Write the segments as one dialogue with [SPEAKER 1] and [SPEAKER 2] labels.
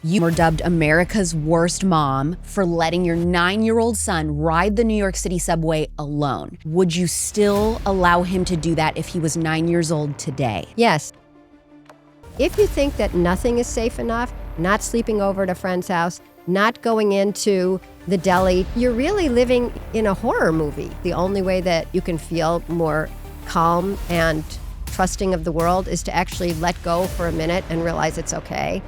[SPEAKER 1] You were dubbed America's worst mom for letting your 9-year-old son ride the New York City subway alone. Would you still allow him to do that if he was 9 years old today?
[SPEAKER 2] Yes. If you think that nothing is safe enough, not sleeping over at a friend's house, not going into the deli, you're really living in a horror movie. The only way that you can feel more calm and trusting of the world is to actually let go for a minute and realize it's okay.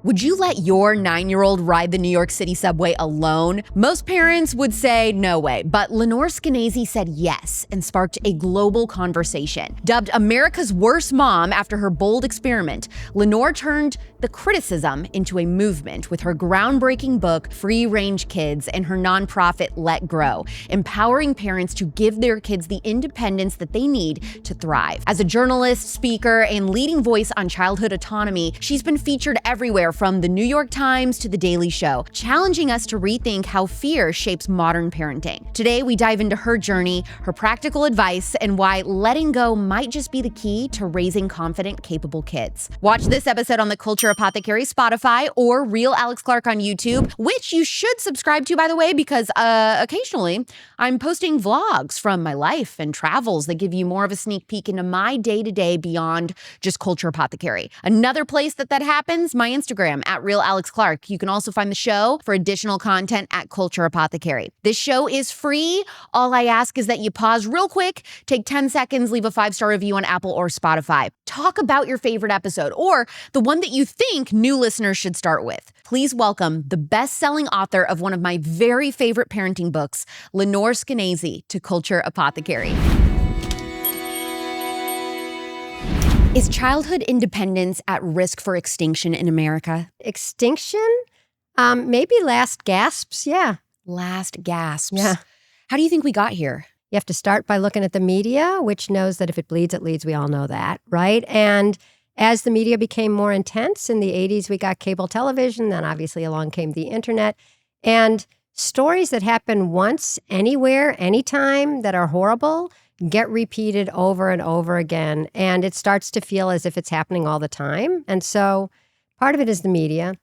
[SPEAKER 1] Would you let your 9-year-old ride the New York City subway alone? Most parents would say no way, but Lenore Skenazy said yes and sparked a global conversation. Dubbed America's worst mom after her bold experiment, Lenore turned the criticism into a movement with her groundbreaking book, Free Range Kids, and her nonprofit, Let Grow, empowering parents to give their kids the independence that they need to thrive. As a journalist, speaker, and leading voice on childhood autonomy, she's been featured everywhere from the New York Times to The Daily Show, challenging us to rethink how fear shapes modern parenting. Today, we dive into her journey, her practical advice, and why letting go might just be the key to raising confident, capable kids. Watch this episode on the Culture Apothecary Spotify or Real Alex Clark on YouTube, which you should subscribe to, by the way, because occasionally I'm posting vlogs from my life and travels that give you more of a sneak peek into my day-to-day beyond just Culture Apothecary. Another place that happens, my Instagram at Real Alex Clark. You can also find the show for additional content at Culture Apothecary. This show is free. All I ask is that you pause real quick, take 10 seconds, leave a 5-star review on Apple or Spotify. Talk about your favorite episode or the one that you think new listeners should start with. Please welcome the best-selling author of one of my very favorite parenting books, Lenore Skenazy, to Culture Apothecary. Is childhood independence at risk for extinction in America?
[SPEAKER 2] Extinction? Maybe last gasps, yeah.
[SPEAKER 1] Last gasps.
[SPEAKER 2] Yeah.
[SPEAKER 1] How do you think we got here?
[SPEAKER 2] You have to start by looking at the media, which knows that if it bleeds, it leads. We all know that, right? And as the media became more intense, in the 80s, we got cable television. Then obviously along came the internet. And stories that happen once, anywhere, anytime that are horrible get repeated over and over again. And it starts to feel as if it's happening all the time. And so part of it is the media.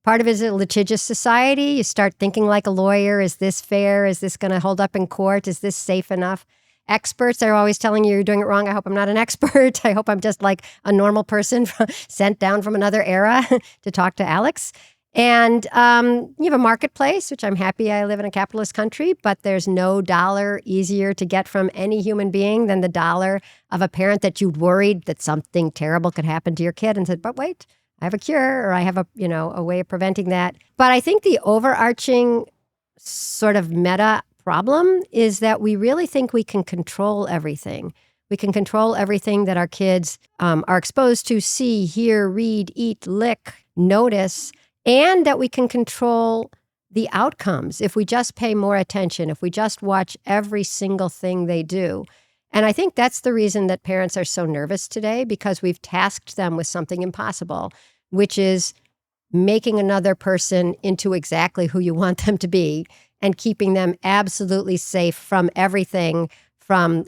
[SPEAKER 2] Part of it is a litigious society. You start thinking like a lawyer. Is this fair? Is this going to hold up in court? Is this safe enough? Experts are always telling you you're doing it wrong. I hope I'm not an expert. I hope I'm just like a normal person sent down from another era to talk to Alex. And you have a marketplace, which I'm happy I live in a capitalist country, but there's no dollar easier to get from any human being than the dollar of a parent that you worried that something terrible could happen to your kid and said, but wait, I have a cure or I have a way of preventing that. But I think the overarching sort of meta problem is that we really think we can control everything. We can control everything that our kids are exposed to, see, hear, read, eat, lick, notice, and that we can control the outcomes if we just pay more attention, if we just watch every single thing they do. And I think that's the reason that parents are so nervous today, because we've tasked them with something impossible, which is making another person into exactly who you want them to be and keeping them absolutely safe from everything from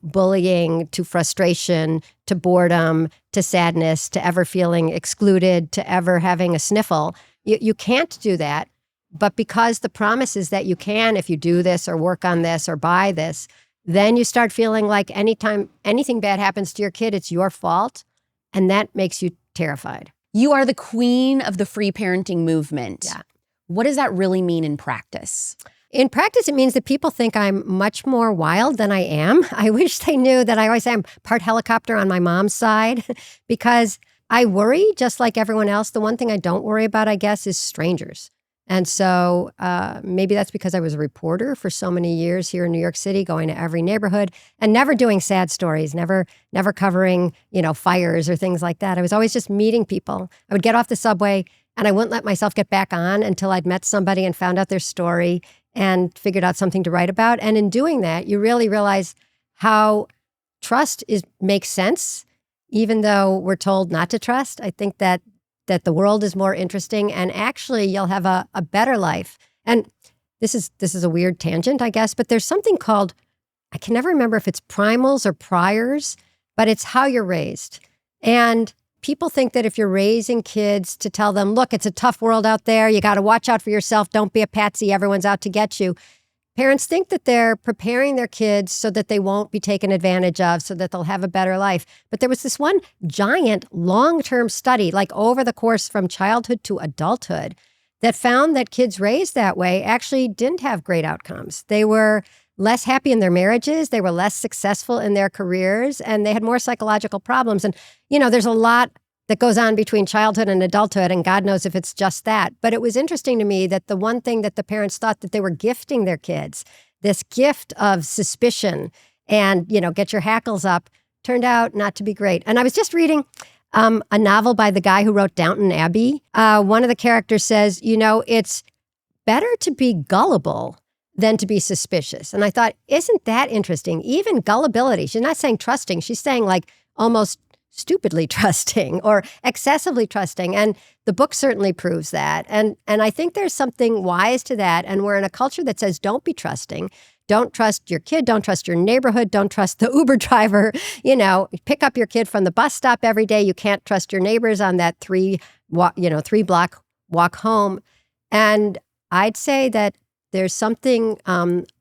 [SPEAKER 2] bullying to frustration to boredom to sadness to ever feeling excluded to ever having a sniffle. You can't do that. But because the promise is that you can if you do this or work on this or buy this, then you start feeling like anytime anything bad happens to your kid, it's your fault. And that makes you terrified.
[SPEAKER 1] You are the queen of the free parenting movement.
[SPEAKER 2] Yeah.
[SPEAKER 1] What does that really mean in practice?
[SPEAKER 2] In practice, it means that people think I'm much more wild than I am. I wish they knew that I always say I'm part helicopter on my mom's side because I worry just like everyone else. The one thing I don't worry about, I guess, is strangers. And so maybe that's because I was a reporter for so many years here in New York City, going to every neighborhood and never doing sad stories, never covering, fires or things like that. I was always just meeting people. I would get off the subway and I wouldn't let myself get back on until I'd met somebody and found out their story and figured out something to write about. And in doing that, you really realize how trust makes sense, even though we're told not to trust. I think that the world is more interesting, and actually you'll have a better life. And this is a weird tangent, I guess, but there's something called, I can never remember if it's primals or priors, but it's how you're raised. And people think that if you're raising kids to tell them, look, it's a tough world out there, you got to watch out for yourself, don't be a patsy, everyone's out to get you. Parents think that they're preparing their kids so that they won't be taken advantage of, so that they'll have a better life. But there was this one giant long-term study, like over the course from childhood to adulthood, that found that kids raised that way actually didn't have great outcomes. They were less happy in their marriages, they were less successful in their careers, and they had more psychological problems. And, there's a lot that goes on between childhood and adulthood, and God knows if it's just that. But it was interesting to me that the one thing that the parents thought that they were gifting their kids, this gift of suspicion and, get your hackles up, turned out not to be great. And I was just reading a novel by the guy who wrote Downton Abbey. One of the characters says, it's better to be gullible than to be suspicious. And I thought, isn't that interesting? Even gullibility, she's not saying trusting, she's saying like almost stupidly trusting or excessively trusting. And the book certainly proves that. And I think there's something wise to that. And we're in a culture that says, don't be trusting. Don't trust your kid. Don't trust your neighborhood. Don't trust the Uber driver. Pick up your kid from the bus stop every day. You can't trust your neighbors on that 3-block walk home. And I'd say that there's something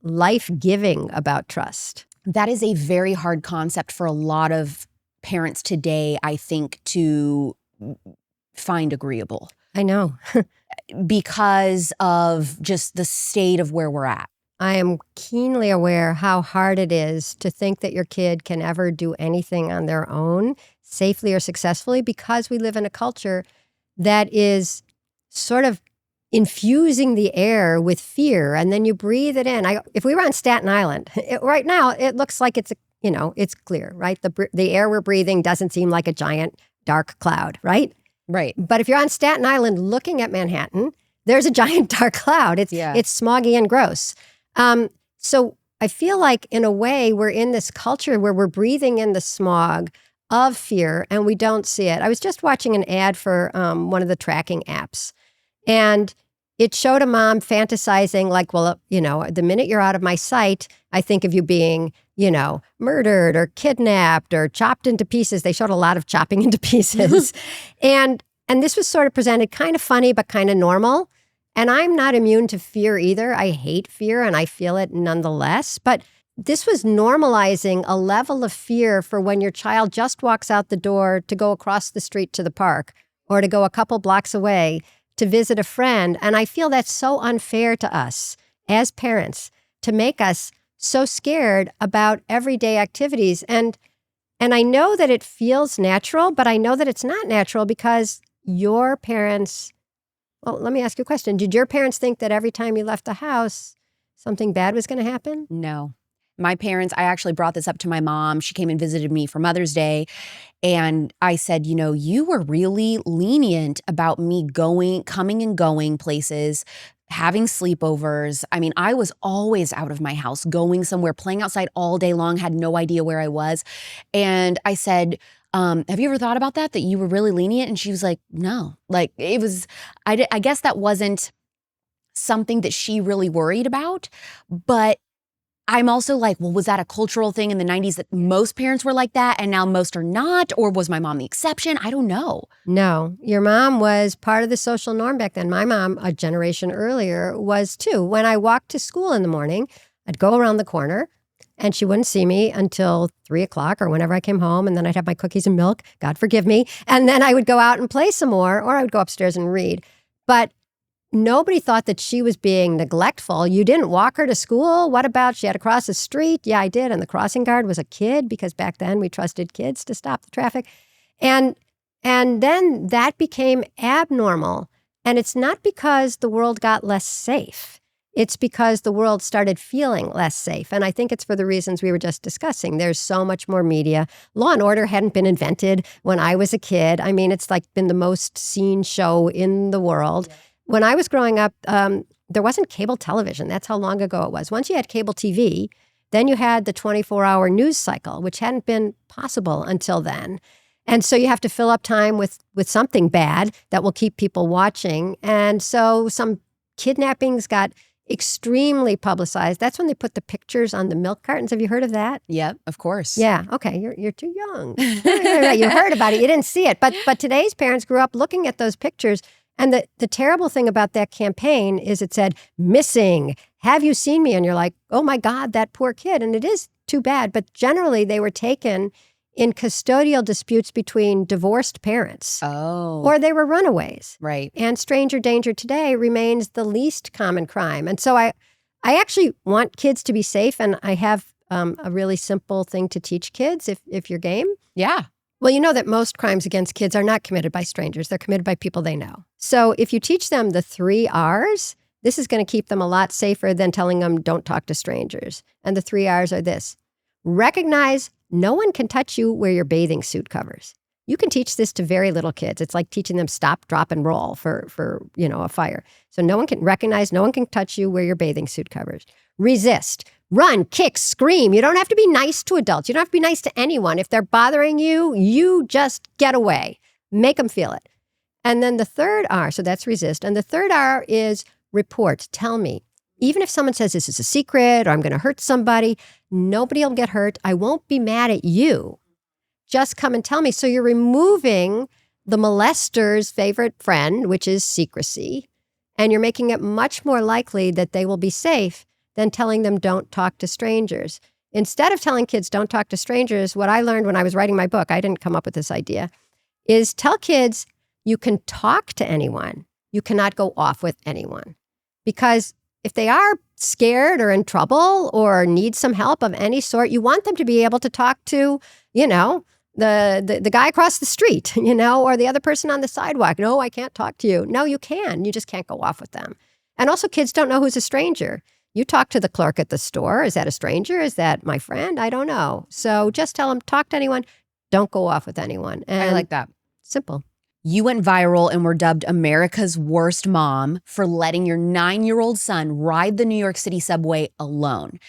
[SPEAKER 2] life-giving about trust.
[SPEAKER 1] That is a very hard concept for a lot of parents today, I think, to find agreeable.
[SPEAKER 2] I know.
[SPEAKER 1] Because of just the state of where we're at.
[SPEAKER 2] I am keenly aware how hard it is to think that your kid can ever do anything on their own, safely or successfully, because we live in a culture that is sort of infusing the air with fear, and then you breathe it in. If we were on Staten Island, right now, it looks like it's clear, right? The air we're breathing doesn't seem like a giant dark cloud, right?
[SPEAKER 1] Right.
[SPEAKER 2] But if you're on Staten Island looking at Manhattan, there's a giant dark cloud. It's smoggy and gross. So I feel like in a way we're in this culture where we're breathing in the smog of fear and we don't see it. I was just watching an ad for one of the tracking apps, and it showed a mom fantasizing like, well, the minute you're out of my sight, I think of you being, murdered or kidnapped or chopped into pieces. They showed a lot of chopping into pieces. And this was sort of presented kind of funny, but kind of normal. And I'm not immune to fear either. I hate fear and I feel it nonetheless. But this was normalizing a level of fear for when your child just walks out the door to go across the street to the park or to go a couple blocks away to visit a friend. And I feel that's so unfair to us as parents to make us so scared about everyday activities. And I know that it feels natural, but I know that it's not natural because your parents, well, let me ask you a question. Did your parents think that every time you left the house, something bad was going to happen?
[SPEAKER 1] No. My parents, I actually brought this up to my mom. She came and visited me for Mother's Day. And I said, you were really lenient about me coming and going places, having sleepovers. I mean, I was always out of my house, going somewhere, playing outside all day long, had no idea where I was. And I said, have you ever thought about that you were really lenient? And she was like, no. Like it was, I guess that wasn't something that she really worried about. But I'm also like, well, was that a cultural thing in the 90s that most parents were like that and now most are not? Or was my mom the exception? I don't know.
[SPEAKER 2] No, your mom was part of the social norm back then. My mom, a generation earlier, was too. When I walked to school in the morning, I'd go around the corner and she wouldn't see me until 3 o'clock or whenever I came home. And then I'd have my cookies and milk, God forgive me. And then I would go out and play some more, or I would go upstairs and read. But nobody thought that she was being neglectful. You didn't walk her to school? What about she had to cross the street? Yeah, I did. And the crossing guard was a kid because back then we trusted kids to stop the traffic. And then that became abnormal. And it's not because the world got less safe. It's because the world started feeling less safe. And I think it's for the reasons we were just discussing. There's so much more media. Law and Order hadn't been invented when I was a kid. I mean, it's like been the most seen show in the world. Yeah. When I was growing up, there wasn't cable television. That's how long ago it was. Once you had cable TV, then you had the 24-hour news cycle, which hadn't been possible until then. And so you have to fill up time with something bad that will keep people watching. And so some kidnappings got extremely publicized. That's when they put the pictures on the milk cartons. Have you heard of that?
[SPEAKER 1] Yep, of course.
[SPEAKER 2] Yeah. Okay. You're too young. You heard about it. You didn't see it. But today's parents grew up looking at those pictures. And the terrible thing about that campaign is it said, missing, have you seen me? And you're like, oh my God, that poor kid. And it is too bad. But generally they were taken in custodial disputes between divorced parents.
[SPEAKER 1] Oh.
[SPEAKER 2] Or they were runaways.
[SPEAKER 1] Right.
[SPEAKER 2] And stranger danger today remains the least common crime. And so I actually want kids to be safe. And I have a really simple thing to teach kids if you're game.
[SPEAKER 1] Yeah.
[SPEAKER 2] Well, you know that most crimes against kids are not committed by strangers. They're committed by people they know. So if you teach them the 3 R's, this is going to keep them a lot safer than telling them don't talk to strangers. And the 3 R's are this. Recognize no one can touch you where your bathing suit covers. You can teach this to very little kids. It's like teaching them stop, drop, and roll for a fire. So no one can touch you where your bathing suit covers. Resist. Run, kick, scream. You don't have to be nice to adults. You don't have to be nice to anyone. If they're bothering you, you just get away. Make them feel it. And then the 3rd R, so that's resist. And the 3rd R is report. Tell me. Even if someone says this is a secret or I'm going to hurt somebody, nobody will get hurt. I won't be mad at you. Just come and tell me. So you're removing the molester's favorite friend, which is secrecy, and you're making it much more likely that they will be safe than telling them don't talk to strangers. Instead of telling kids don't talk to strangers, what I learned when I was writing my book, I didn't come up with this idea, is tell kids you can talk to anyone. You cannot go off with anyone. Because if they are scared or in trouble or need some help of any sort, you want them to be able to talk to, the guy across the street, or the other person on the sidewalk. No, I can't talk to you. No, you can. You just can't go off with them. And also kids don't know who's a stranger. You talk to the clerk at the store. Is that a stranger? Is that my friend? I don't know. So just tell them, talk to anyone. Don't go off with anyone. And
[SPEAKER 1] I like that.
[SPEAKER 2] Simple.
[SPEAKER 1] You went viral and were dubbed America's worst mom for letting your 9-year-old son ride the New York City subway alone.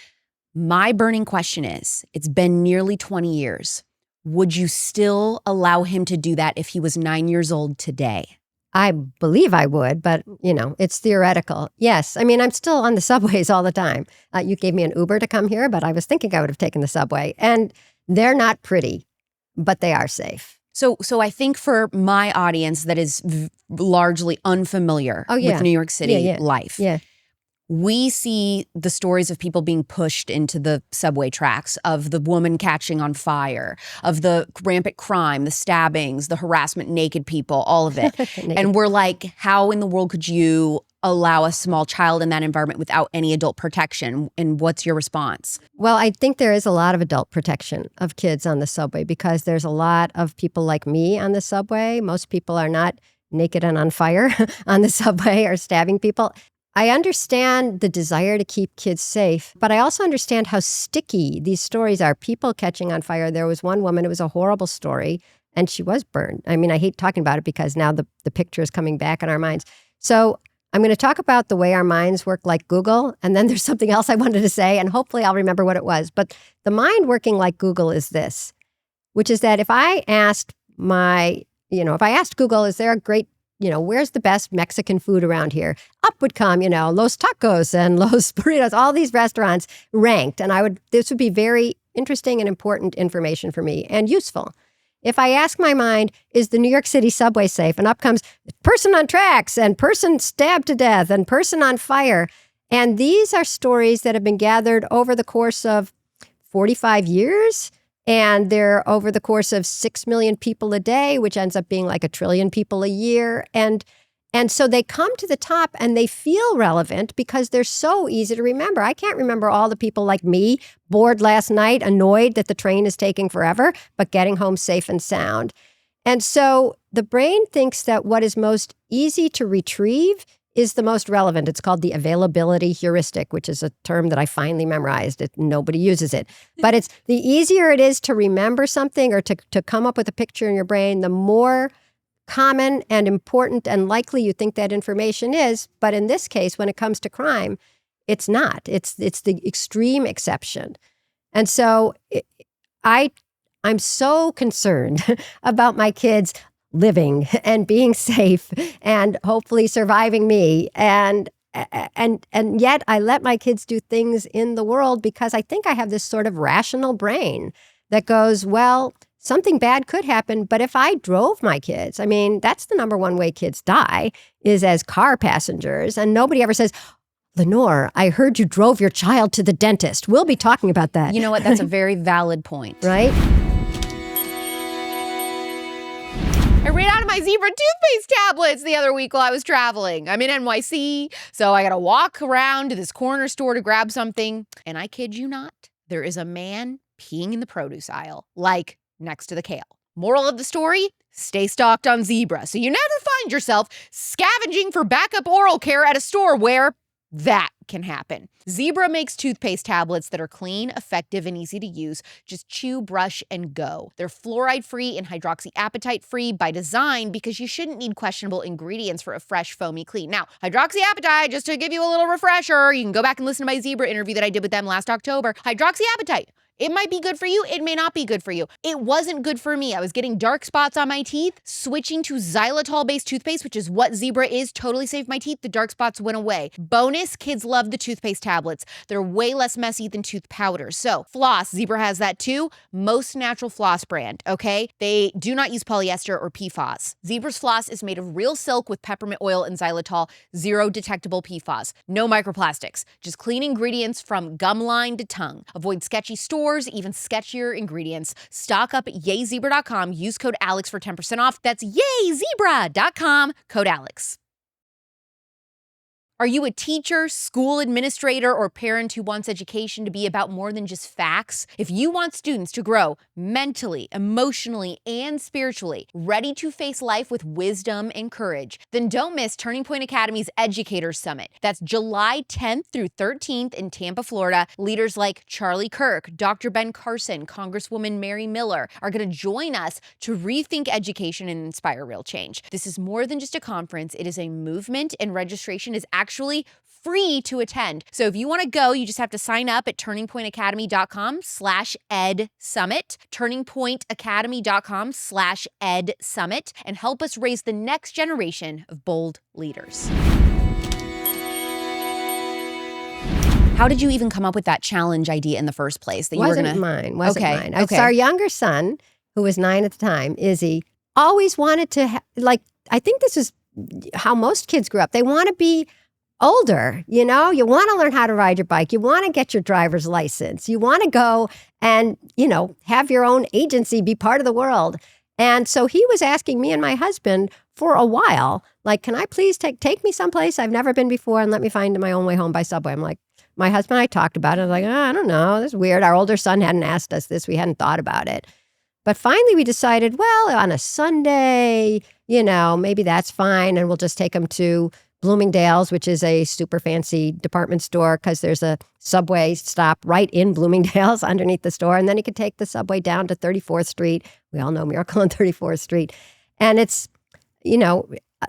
[SPEAKER 1] My burning question is, it's been nearly 20 years. Would you still allow him to do that if he was 9 years old today?
[SPEAKER 2] I believe I would, but, it's theoretical. Yes. I mean, I'm still on the subways all the time. You gave me an Uber to come here, but I was thinking I would have taken the subway. And they're not pretty, but they are safe.
[SPEAKER 1] So I think for my audience that is largely unfamiliar with New York City life, we see the stories of people being pushed into the subway tracks, of the woman catching on fire, of the rampant crime, the stabbings, the harassment, naked people, all of it. And we're like, how in the world could you allow a small child in that environment without any adult protection? And what's your response?
[SPEAKER 2] Well, I think there is a lot of adult protection of kids on the subway because there's a lot of people like me on the subway. Most people are not naked and on fire on the subway or stabbing people. I understand the desire to keep kids safe, but I also understand how sticky these stories are. People catching on fire. There was one woman, it was a horrible story, and she was burned. I mean, I hate talking about it because now the picture is coming back in our minds. So I'm going to talk about the way our minds work like Google, and then there's something else I wanted to say, and hopefully I'll remember what it was. But the mind working like Google is this, which is that if I asked Google, is there a great where's the best Mexican food around here? Up would come, Los Tacos and Los Burritos, all these restaurants ranked. And this would be very interesting and important information for me and useful. If I ask my mind, is the New York City subway safe? And up comes person on tracks and person stabbed to death and person on fire. And these are stories that have been gathered over the course of 45 years. And they're over the course of 6 million people a day, which ends up being like 1 trillion people a year. And so they come to the top and they feel relevant because they're so easy to remember. I can't remember all the people like me, bored last night, annoyed that the train is taking forever, but getting home safe and sound. And so the brain thinks that what is most easy to retrieve is the most relevant. It's called the availability heuristic, which is a term that I finally memorized. Nobody uses it. But it's the easier it is to remember something or to come up with a picture in your brain, the more common and important and likely you think that information is. But in this case, when it comes to crime, it's not. It's the extreme exception. And so I'm so concerned about my kids living and being safe and hopefully surviving me. And yet I let my kids do things in the world because I think I have this sort of rational brain that goes, well, something bad could happen. But if I drove my kids, I mean, that's the number one way kids die is as car passengers. And nobody ever says, Lenore, I heard you drove your child to the dentist. We'll be talking about that.
[SPEAKER 1] You know what? That's a very valid point.
[SPEAKER 2] Right?
[SPEAKER 1] I ran out of my Zebra toothpaste tablets the other week while I was traveling. I'm in NYC, so I gotta walk around to this corner store to grab something. And I kid you not, there is a man peeing in the produce aisle, like next to the kale. Moral of the story, stay stocked on Zebra so you never find yourself scavenging for backup oral care at a store where that can happen. Zebra makes toothpaste tablets that are clean, effective, and easy to use. Just chew, brush, and go. They're fluoride-free and hydroxyapatite-free by design because you shouldn't need questionable ingredients for a fresh, foamy clean. Now, hydroxyapatite, just to give you a little refresher, you can go back and listen to my Zebra interview that I did with them last October. Hydroxyapatite. It might be good for you. It may not be good for you. It wasn't good for me. I was getting dark spots on my teeth. Switching to xylitol-based toothpaste, which is what Zebra is, totally saved my teeth. The dark spots went away. Bonus, kids love the toothpaste tablets. They're way less messy than tooth powder. So, floss, Zebra has that too. Most natural floss brand, okay? They do not use polyester or PFAS. Zebra's floss is made of real silk with peppermint oil and xylitol. Zero detectable PFAS. No microplastics. Just clean ingredients from gum line to tongue. Avoid sketchy stores, even sketchier ingredients. Stock up at yayzebra.com. Use code Alex for 10% off. That's yayzebra.com, code Alex. Are you a teacher, school administrator, or parent who wants education to be about more than just facts? If you want students to grow mentally, emotionally, and spiritually, ready to face life with wisdom and courage, then don't miss Turning Point Academy's Educators Summit. That's July 10th through 13th in Tampa, Florida. Leaders like Charlie Kirk, Dr. Ben Carson, Congresswoman Mary Miller are going to join us to rethink education and inspire real change. This is more than just a conference. It is a movement, and registration is actually free to attend. So if you want to go, you just have to sign up at turningpointacademy.com/ed summit, turningpointacademy.com/ed summit, and help us raise the next generation of bold leaders. How did you even come up with that challenge idea in the first place? That you
[SPEAKER 2] Wasn't
[SPEAKER 1] were gonna
[SPEAKER 2] mine. Wasn't
[SPEAKER 1] okay,
[SPEAKER 2] mine.
[SPEAKER 1] okay.
[SPEAKER 2] It's our younger son, who was 9 at the time, Izzy, always wanted to, I think this is how most kids grew up. They want to be older, you know? You want to learn how to ride your bike. You want to get your driver's license. You want to go and, have your own agency, be part of the world. And so he was asking me and my husband for a while, like, can I please take me someplace I've never been before and let me find my own way home by subway? I'm like, my husband and I talked about it. I was like, I don't know. This is weird. Our older son hadn't asked us this. We hadn't thought about it. But finally we decided, well, on a Sunday, maybe that's fine. And we'll just take him to Bloomingdale's, which is a super fancy department store, because there's a subway stop right in Bloomingdale's underneath the store. And then he could take the subway down to 34th Street. We all know Miracle on 34th Street. And it's,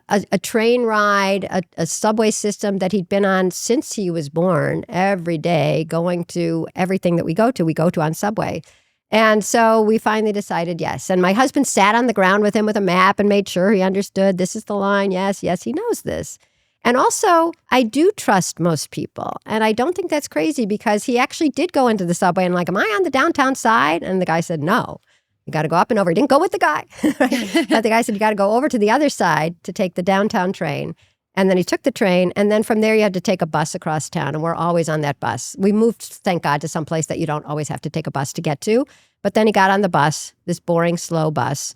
[SPEAKER 2] a train ride, a subway system that he'd been on since he was born every day, going to everything that we go to on Subway. And so we finally decided yes. And my husband sat on the ground with him with a map and made sure he understood this is the line. Yes, he knows this. And also, I do trust most people. And I don't think that's crazy because he actually did go into the subway and am I on the downtown side? And the guy said, no, you got to go up and over. He didn't go with the guy. Right? But the guy said, you got to go over to the other side to take the downtown train. And then he took the train. And then from there, you had to take a bus across town. And we're always on that bus. We moved, thank God, to some place that you don't always have to take a bus to get to. But then he got on the bus, this boring, slow bus,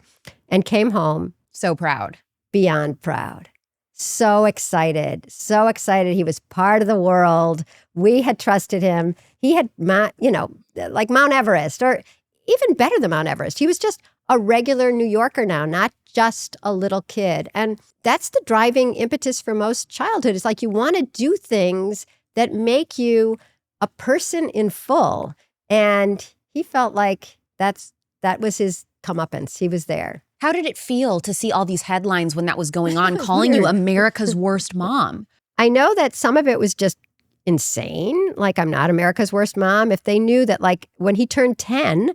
[SPEAKER 2] and came home.
[SPEAKER 1] So proud.
[SPEAKER 2] Beyond proud. So excited. He was part of the world. We had trusted him. He had, like Mount Everest, or even better than Mount Everest. He was just a regular New Yorker now, not just a little kid. And that's the driving impetus for most childhood. It's like you want to do things that make you a person in full. And he felt like that was his comeuppance. He was there.
[SPEAKER 1] How did it feel to see all these headlines when that was going on, calling you America's worst mom?
[SPEAKER 2] I know that some of it was just insane. Like, I'm not America's worst mom. If they knew that, like, when he turned 10,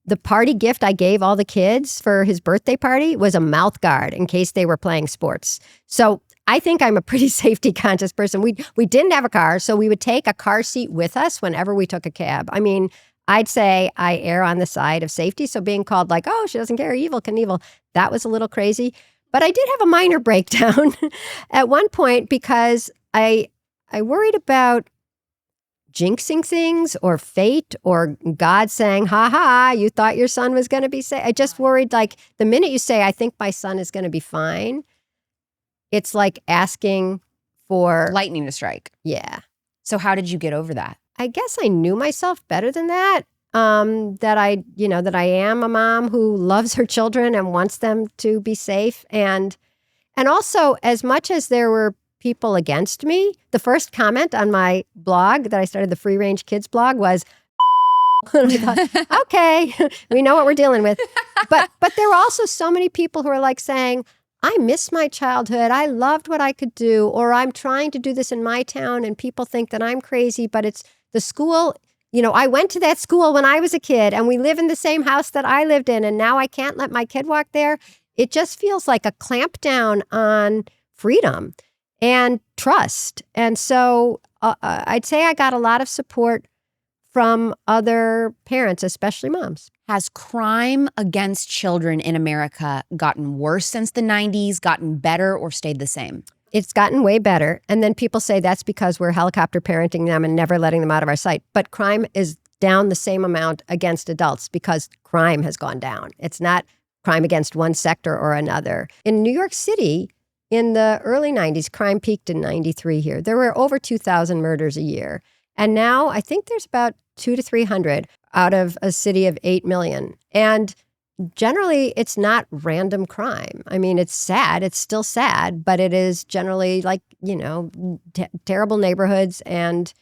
[SPEAKER 2] the party gift I gave all the kids for his birthday party was a mouth guard in case they were playing sports. So I think I'm a pretty safety conscious person. We didn't have a car, so we would take a car seat with us whenever we took a cab. I mean, I'd say I err on the side of safety. So being called like, oh, she doesn't care, evil Knievel, that was a little crazy. But I did have a minor breakdown at one point because I worried about jinxing things or fate or God saying, ha ha, you thought your son was going to be safe. I just worried, like, the minute you say, I think my son is going to be fine, it's like asking for
[SPEAKER 1] lightning to strike.
[SPEAKER 2] Yeah.
[SPEAKER 1] So how did you get over that?
[SPEAKER 2] I guess I knew myself better than that. That I am a mom who loves her children and wants them to be safe. And also, as much as there were people against me, the first comment on my blog that I started, the Free Range Kids blog, was, and I thought, okay, we know what we're dealing with. But there were also so many people who are like saying, I miss my childhood. I loved what I could do, or I'm trying to do this in my town and people think that I'm crazy, but it's the school. I went to that school when I was a kid and we live in the same house that I lived in, and now I can't let my kid walk there. It just feels like a clamp down on freedom and trust. And so I'd say I got a lot of support from other parents, especially moms.
[SPEAKER 1] Has crime against children in America gotten worse since the 90s, gotten better, or stayed the same?
[SPEAKER 2] It's gotten way better. And then people say that's because we're helicopter parenting them and never letting them out of our sight. But crime is down the same amount against adults because crime has gone down. It's not crime against one sector or another. In New York City, in the early 90s, crime peaked in 93 here. There were over 2,000 murders a year. And now I think there's about 200 to 300 out of a city of 8 million. And generally, it's not random crime. I mean, it's sad. It's still sad, but it is generally like, terrible neighborhoods and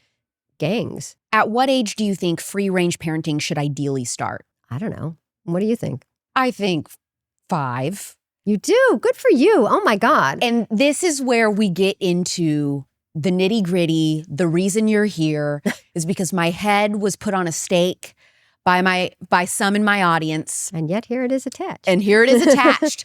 [SPEAKER 2] gangs.
[SPEAKER 1] At what age do you think free-range parenting should ideally start?
[SPEAKER 2] I don't know. What do you think?
[SPEAKER 1] I think 5.
[SPEAKER 2] You do? Good for you. Oh, my God.
[SPEAKER 1] And this is where we get into the nitty-gritty. The reason you're here is because my head was put on a stake by some in my audience.
[SPEAKER 2] And yet here it is attached.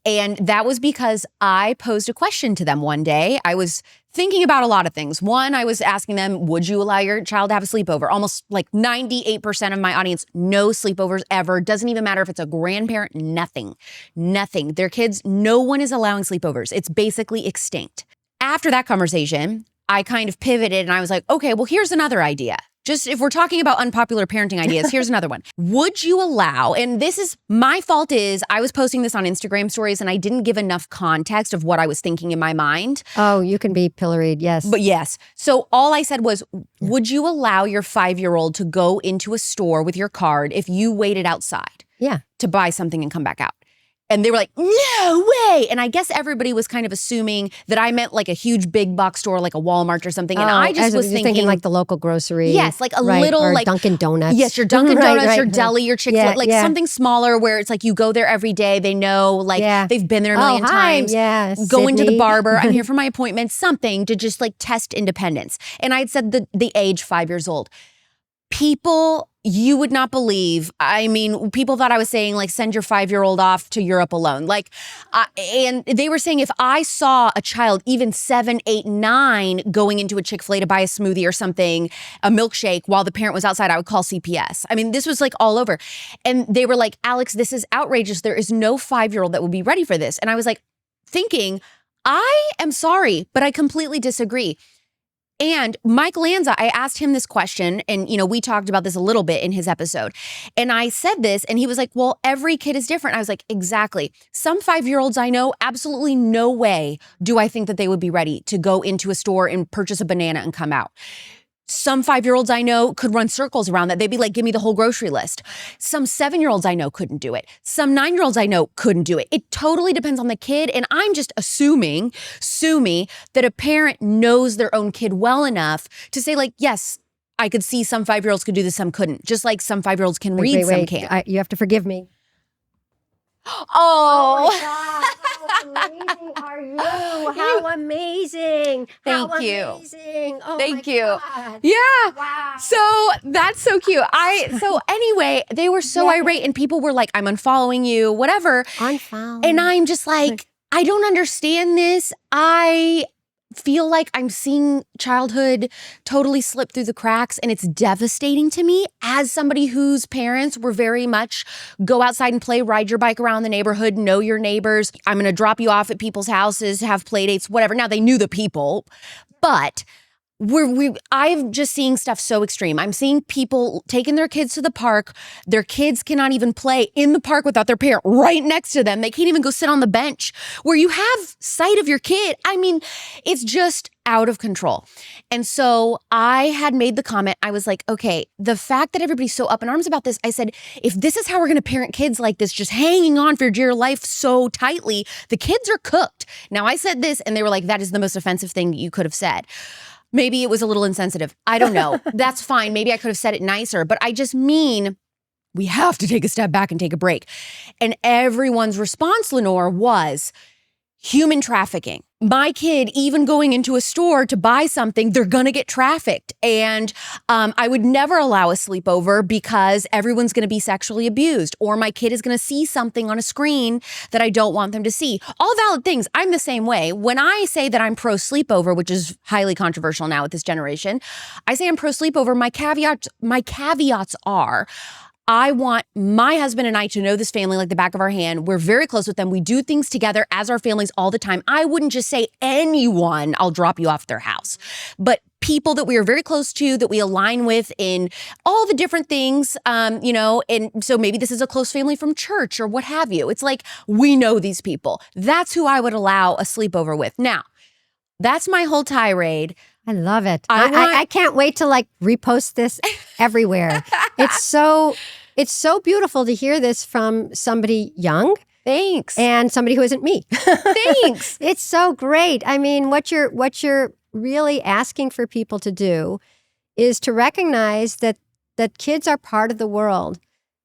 [SPEAKER 1] And that was because I posed a question to them one day. I was thinking about a lot of things. One, I was asking them, would you allow your child to have a sleepover? Almost like 98% of my audience, no sleepovers ever. Doesn't even matter if it's a grandparent, nothing. Their kids, no one is allowing sleepovers. It's basically extinct. After that conversation, I kind of pivoted and I was like, okay, well, here's another idea. Just if we're talking about unpopular parenting ideas, here's another one. Would you allow, and this is, my fault is, I was posting this on Instagram stories and I didn't give enough context of what I was thinking in my mind.
[SPEAKER 2] Oh, you can be pilloried, yes.
[SPEAKER 1] But yes. So all I said was, would you allow your 5-year-old to go into a store with your card if you waited outside?
[SPEAKER 2] Yeah.
[SPEAKER 1] To buy something and come back out? And they were like, no way. And I guess everybody was kind of assuming that I meant like a huge big box store, like a Walmart or something. And I just was thinking
[SPEAKER 2] like the local grocery.
[SPEAKER 1] Yes, like a little
[SPEAKER 2] or
[SPEAKER 1] like
[SPEAKER 2] Dunkin' Donuts.
[SPEAKER 1] Yes, your Dunkin' Donuts, your deli, your Chick-fil-A, like something smaller where it's like you go there every day. They know, like they've been there a million times.
[SPEAKER 2] Yeah,
[SPEAKER 1] going to the barber. I'm here for my appointment. Something to just like test independence. And I'd said the age 5 years old. People, you would not believe. I mean, people thought I was saying like, send your 5-year-old off to Europe alone. Like, and they were saying if I saw a child, even 7, 8, 9, going into a Chick-fil-A to buy a smoothie or something, a milkshake while the parent was outside, I would call CPS. I mean, this was like all over. And they were like, Alex, this is outrageous. There is no 5-year-old that would be ready for this. And I was like thinking, I am sorry, but I completely disagree. And Mike Lanza, I asked him this question, and we talked about this a little bit in his episode. And I said this, and he was like, well, every kid is different. I was like, exactly. Some 5-year-olds I know, absolutely no way do I think that they would be ready to go into a store and purchase a banana and come out. Some 5-year-olds I know could run circles around that. They'd be like, give me the whole grocery list. Some 7-year-olds I know couldn't do it. Some 9-year-olds I know couldn't do it. It totally depends on the kid. And I'm just assuming, sue me, that a parent knows their own kid well enough to say like, yes, I could see some 5-year-olds could do this, some couldn't. Just like some 5-year-olds can read, some can't.
[SPEAKER 2] You have to forgive me. Oh
[SPEAKER 1] Oh,
[SPEAKER 2] my God, how amazing are you? How amazing. How
[SPEAKER 1] thank you.
[SPEAKER 2] amazing. Oh
[SPEAKER 1] Thank
[SPEAKER 2] my
[SPEAKER 1] you.
[SPEAKER 2] God.
[SPEAKER 1] Yeah.
[SPEAKER 2] Wow.
[SPEAKER 1] So that's so cute. So anyway, they were so
[SPEAKER 2] Yeah.
[SPEAKER 1] irate and people were like, I'm unfollowing you, whatever.
[SPEAKER 2] Unfound.
[SPEAKER 1] And I'm just like, I don't understand this. I feel like I'm seeing childhood totally slip through the cracks, and it's devastating to me as somebody whose parents were very much go outside and play, ride your bike around the neighborhood, know your neighbors. I'm going to drop you off at people's houses, have play dates, whatever. Now they knew the people, but I'm just seeing stuff so extreme. I'm seeing people taking their kids to the park. Their kids cannot even play in the park without their parent right next to them. They can't even go sit on the bench where you have sight of your kid. I mean, it's just out of control. And so I had made the comment, I was like, okay, the fact that everybody's so up in arms about this, I said, if this is how we're going to parent kids like this, just hanging on for dear life so tightly, the kids are cooked. Now I said this and they were like, that is the most offensive thing you could have said. Maybe it was a little insensitive. I don't know. That's fine. Maybe I could have said it nicer, but I just mean we have to take a step back and take a break. And everyone's response, Lenore, was human trafficking. My kid, even going into a store to buy something, they're going to get trafficked. And I would never allow a sleepover because everyone's going to be sexually abused, or my kid is going to see something on a screen that I don't want them to see. All valid things. I'm the same way. When I say that I'm pro sleepover, which is highly controversial now with this generation, I say I'm pro sleepover. My caveats are, I want my husband and I to know this family like the back of our hand. We're very close with them. We do things together as our families all the time. I wouldn't just say anyone, I'll drop you off at their house. But people that we are very close to, that we align with in all the different things, and so maybe this is a close family from church or what have you. It's like, we know these people. That's who I would allow a sleepover with. Now, that's my whole tirade.
[SPEAKER 2] I love it. I can't wait to repost this everywhere. It's so beautiful to hear this from somebody young.
[SPEAKER 1] Thanks.
[SPEAKER 2] And somebody who isn't me.
[SPEAKER 1] Thanks.
[SPEAKER 2] It's so great. I mean, what you're really asking for people to do is to recognize that kids are part of the world.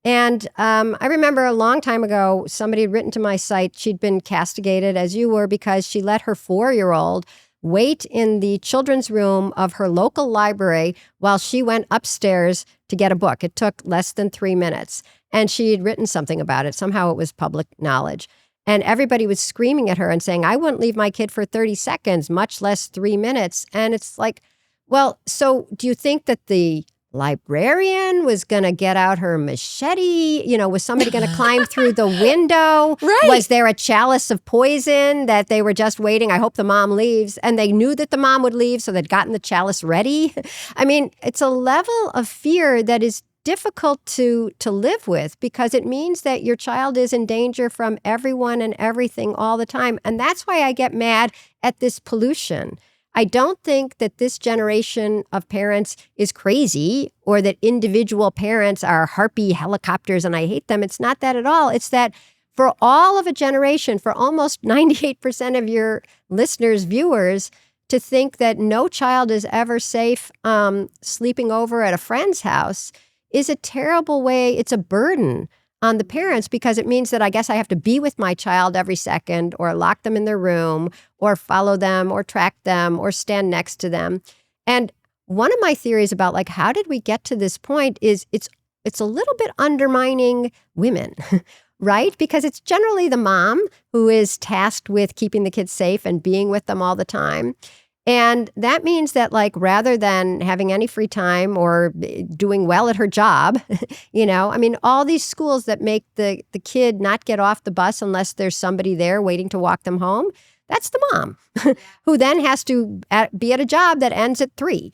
[SPEAKER 2] And I remember a long time ago, somebody had written to my site, she'd been castigated, as you were, because she let her 4-year-old wait in the children's room of her local library while she went upstairs to get a book. It took less than 3 minutes. And she had written something about it. Somehow it was public knowledge. And everybody was screaming at her and saying, I wouldn't leave my kid for 30 seconds, much less 3 minutes. And it's like, well, so do you think that the librarian was going to get out her machete? Was somebody going to climb through the window?
[SPEAKER 1] Right.
[SPEAKER 2] Was there a chalice of poison that they were just waiting? I hope the mom leaves. And they knew that the mom would leave, so they'd gotten the chalice ready. I mean, it's a level of fear that is difficult to live with, because it means that your child is in danger from everyone and everything all the time. And that's why I get mad at this pollution. I don't think that this generation of parents is crazy, or that individual parents are harpy helicopters and I hate them. It's not that at all. It's that for all of a generation, for almost 98% of your listeners, viewers, to think that no child is ever safe sleeping over at a friend's house is a terrible way. It's a burden on the parents, because it means that I guess I have to be with my child every second, or lock them in their room, or follow them, or track them, or stand next to them. And one of my theories about how did we get to this point is it's a little bit undermining women, right? Because it's generally the mom who is tasked with keeping the kids safe and being with them all the time. And that means that rather than having any free time or doing well at her job, all these schools that make the kid not get off the bus unless there's somebody there waiting to walk them home, that's the mom who then has to be at a job that ends at 3.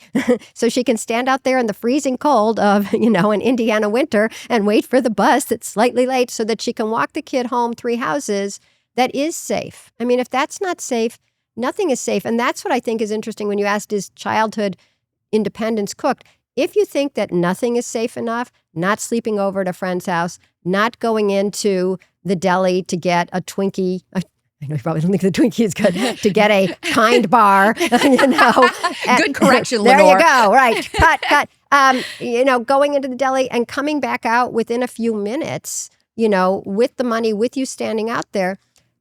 [SPEAKER 2] So she can stand out there in the freezing cold of, an Indiana winter and wait for the bus that's slightly late so that she can walk the kid home 3 houses. That is safe. I mean, if that's not safe, nothing is safe. And that's what I think is interesting when you asked, is childhood independence cooked? If you think that nothing is safe enough, not sleeping over at a friend's house, not going into the deli to get a Twinkie, I know you probably don't think the Twinkie is good, to get a Kind Bar,
[SPEAKER 1] Good correction,
[SPEAKER 2] There
[SPEAKER 1] Lenore.
[SPEAKER 2] you go, right, cut. Going into the deli and coming back out within a few minutes with the money, with you standing out there,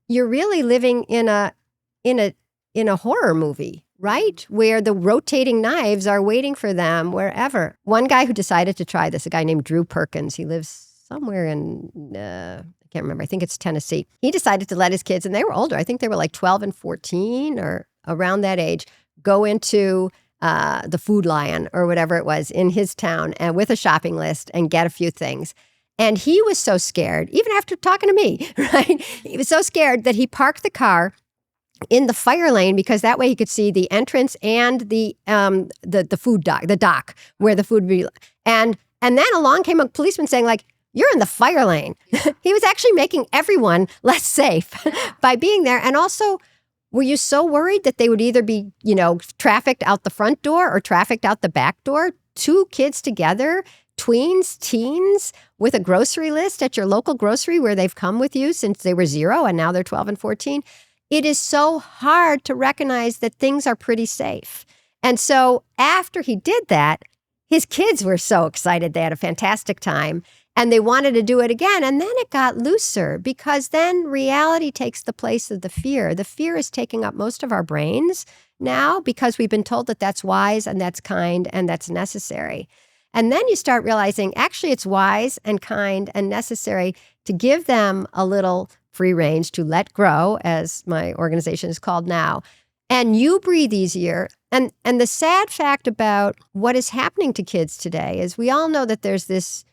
[SPEAKER 2] you're really living in a horror movie, right? Where the rotating knives are waiting for them wherever. One guy who decided to try this, a guy named Drew Perkins, he lives somewhere in, I can't remember, I think it's Tennessee. He decided to let his kids, and they were older, I think they were like 12 and 14 or around that age, go into the Food Lion or whatever it was in his town and with a shopping list and get a few things. And he was so scared, even after talking to me, right? He was so scared that he parked the car in the fire lane because that way he could see the entrance and the food dock, the dock where the food would be. And then along came a policeman saying, like, you're in the fire lane. He was actually making everyone less safe by being there. And also, were you so worried that they would either be, trafficked out the front door or trafficked out the back door? Two kids together, tweens, teens, with a grocery list at your local grocery where they've come with you since they were 0 and now they're 12 and 14. It is so hard to recognize that things are pretty safe. And so after he did that, his kids were so excited. They had a fantastic time and they wanted to do it again. And then it got looser because then reality takes the place of the fear. The fear is taking up most of our brains now because we've been told that that's wise and that's kind and that's necessary. And then you start realizing actually it's wise and kind and necessary to give them a little free range to let grow, as my organization is called now. And you breathe easier. And the sad fact about what is happening to kids today is we all know that there's this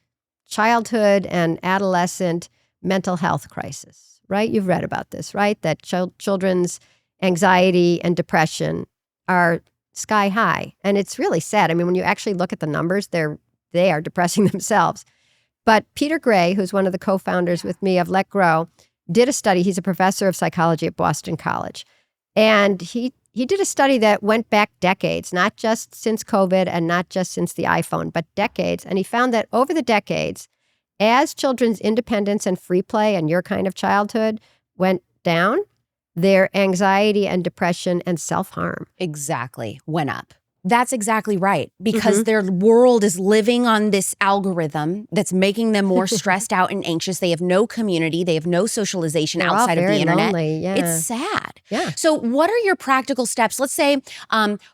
[SPEAKER 2] childhood and adolescent mental health crisis, right? You've read about this, right? That children's anxiety and depression are sky high. And it's really sad. I mean, when you actually look at the numbers, they are depressing themselves. But Peter Gray, who's one of the co-founders with me of Let Grow, did a study. He's a professor of psychology at Boston College. And he did a study that went back decades, not just since COVID and not just since the iPhone, but decades. And he found that over the decades, as children's independence and free play and your kind of childhood went down, their anxiety and depression and self-harm
[SPEAKER 1] exactly went up. That's exactly right. Because their world is living on this algorithm that's making them more stressed out and anxious. They have no community. They have no socialization outside of the internet.
[SPEAKER 2] Lonely, yeah.
[SPEAKER 1] It's sad.
[SPEAKER 2] Yeah.
[SPEAKER 1] So what are your practical steps? Let's say,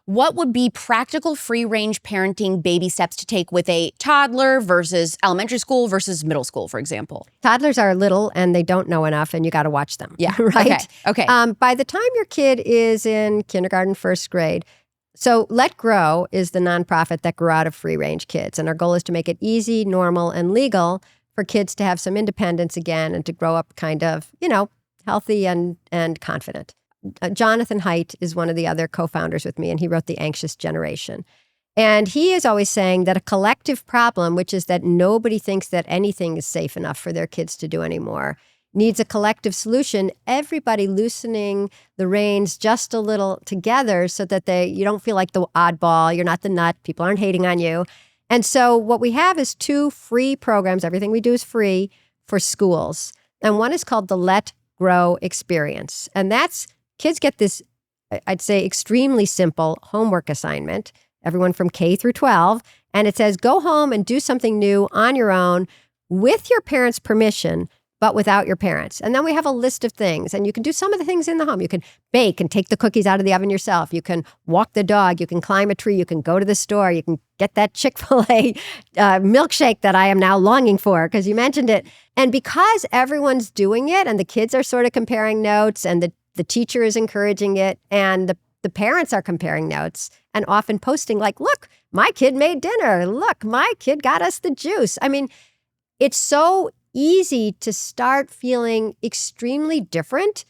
[SPEAKER 1] what would be practical free-range parenting baby steps to take with a toddler versus elementary school versus middle school, for example?
[SPEAKER 2] Toddlers are little and they don't know enough and you got to watch them.
[SPEAKER 1] Yeah.
[SPEAKER 2] Right?
[SPEAKER 1] Okay.
[SPEAKER 2] By the time your kid is in kindergarten, first grade, so Let Grow is the nonprofit that grew out of free-range kids. And our goal is to make it easy, normal, and legal for kids to have some independence again and to grow up kind of, healthy and confident. Jonathan Haidt is one of the other co-founders with me, and he wrote The Anxious Generation. And he is always saying that a collective problem, which is that nobody thinks that anything is safe enough for their kids to do anymore, needs a collective solution, everybody loosening the reins just a little together so that you don't feel like the oddball, you're not the nut, people aren't hating on you. And so what we have is 2 free programs, everything we do is free, for schools. And one is called the Let Grow Experience. And that's, kids get this, I'd say, extremely simple homework assignment, everyone from K through 12, and it says, go home and do something new on your own with your parents' permission, but without your parents. And then we have a list of things. And you can do some of the things in the home. You can bake and take the cookies out of the oven yourself. You can walk the dog. You can climb a tree. You can go to the store. You can get that Chick-fil-A milkshake that I am now longing for because you mentioned it. And because everyone's doing it and the kids are sort of comparing notes and the teacher is encouraging it and the parents are comparing notes and often posting like, look, my kid made dinner. Look, my kid got us the juice. I mean, it's so easy to start feeling extremely different.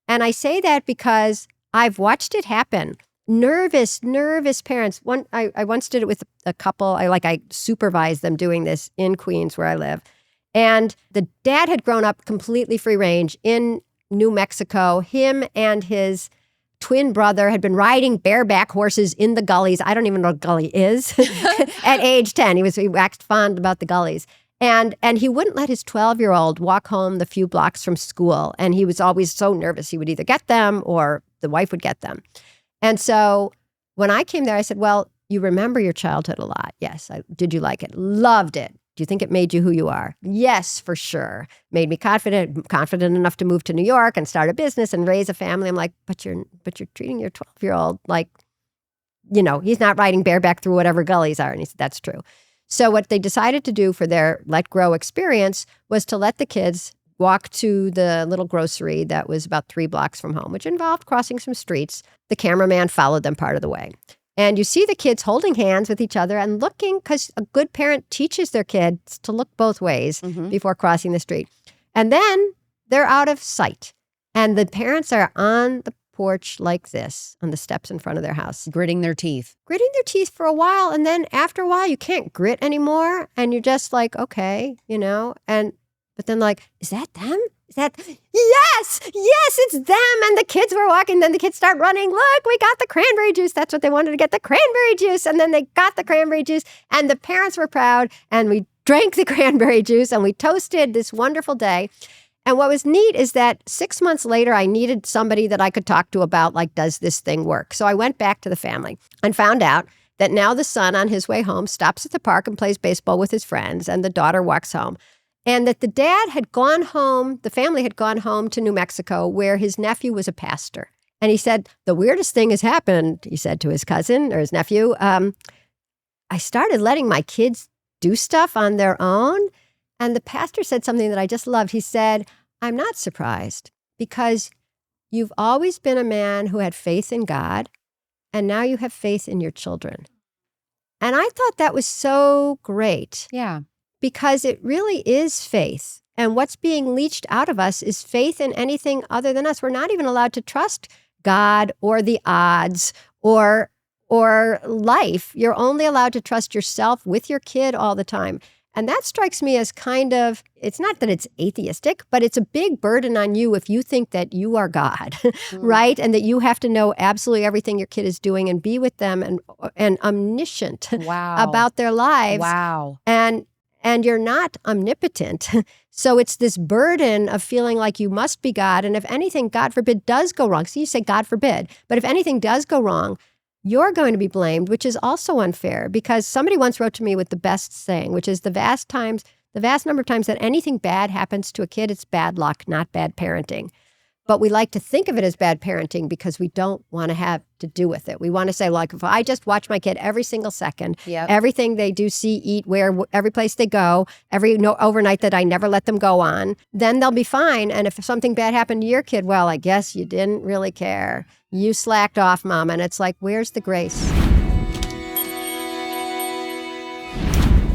[SPEAKER 2] And I say that because I've watched it happen. Nervous parents. I once did it with a couple. I supervised them doing this in Queens where I live. And the dad had grown up completely free range in New Mexico. Him and his twin brother had been riding bareback horses in the gullies. I don't even know what a gully is. At age 10, he waxed fond about the gullies. And he wouldn't let his 12-year-old walk home the few blocks from school. And he was always so nervous. He would either get them or the wife would get them. And so when I came there, I said, well, you remember your childhood a lot. Yes. Did you like it? Loved it. Do you think it made you who you are? Yes, for sure. Made me confident enough to move to New York and start a business and raise a family. I'm like, but you're treating your 12-year-old like, he's not riding bareback through whatever gullies are. And he said, that's true. So what they decided to do for their Let Grow experience was to let the kids walk to the little grocery that was about 3 blocks from home, which involved crossing some streets. The cameraman followed them part of the way. And you see the kids holding hands with each other and looking, because a good parent teaches their kids to look both ways before crossing the street. And then they're out of sight. And the parents are on the porch like this, on the steps in front of their house.
[SPEAKER 1] Gritting their teeth.
[SPEAKER 2] Gritting their teeth for a while. And then after a while, you can't grit anymore. And you're just like, okay, but then like, is that them? Yes, it's them. And the kids were walking. Then the kids start running. Look, we got the cranberry juice. That's what they wanted to get, the cranberry juice. And then they got the cranberry juice. And the parents were proud. And we drank the cranberry juice. And we toasted this wonderful day. And what was neat is that 6 months later, I needed somebody that I could talk to about, like, does this thing work? So I went back to the family and found out that now the son on his way home stops at the park and plays baseball with his friends. And the daughter walks home. And that the dad had gone home, the family had gone home to New Mexico where his nephew was a pastor. And he said, the weirdest thing has happened, he said to his cousin or his nephew. I started letting my kids do stuff on their own. And the pastor said something that I just loved. He said, I'm not surprised because you've always been a man who had faith in God, and now you have faith in your children. And I thought that was so great.
[SPEAKER 1] Yeah.
[SPEAKER 2] Because it really is faith. And what's being leached out of us is faith in anything other than us. We're not even allowed to trust God or the odds or life. You're only allowed to trust yourself with your kid all the time. And that strikes me as kind of, it's not that it's atheistic, but it's a big burden on you if you think that you are God, right? And that you have to know absolutely everything your kid is doing and be with them and omniscient about their lives.
[SPEAKER 1] Wow.
[SPEAKER 2] And you're not omnipotent. So it's this burden of feeling like you must be God. And if anything, God forbid, does go wrong. So you say, God forbid. But if anything does go wrong, you're going to be blamed, which is also unfair. Because somebody once wrote to me with the best saying, which is the vast number of times that anything bad happens to a kid, it's bad luck, not bad parenting. But we like to think of it as bad parenting because we don't want to have to do with it. We want to say, like, if I just watch my kid every single second, everything they do, see, eat, wear, every place they go, every overnight that I never let them go on, then they'll be fine. And if something bad happened to your kid, well, I guess you didn't really care. You slacked off, Mom. And it's like, where's the grace?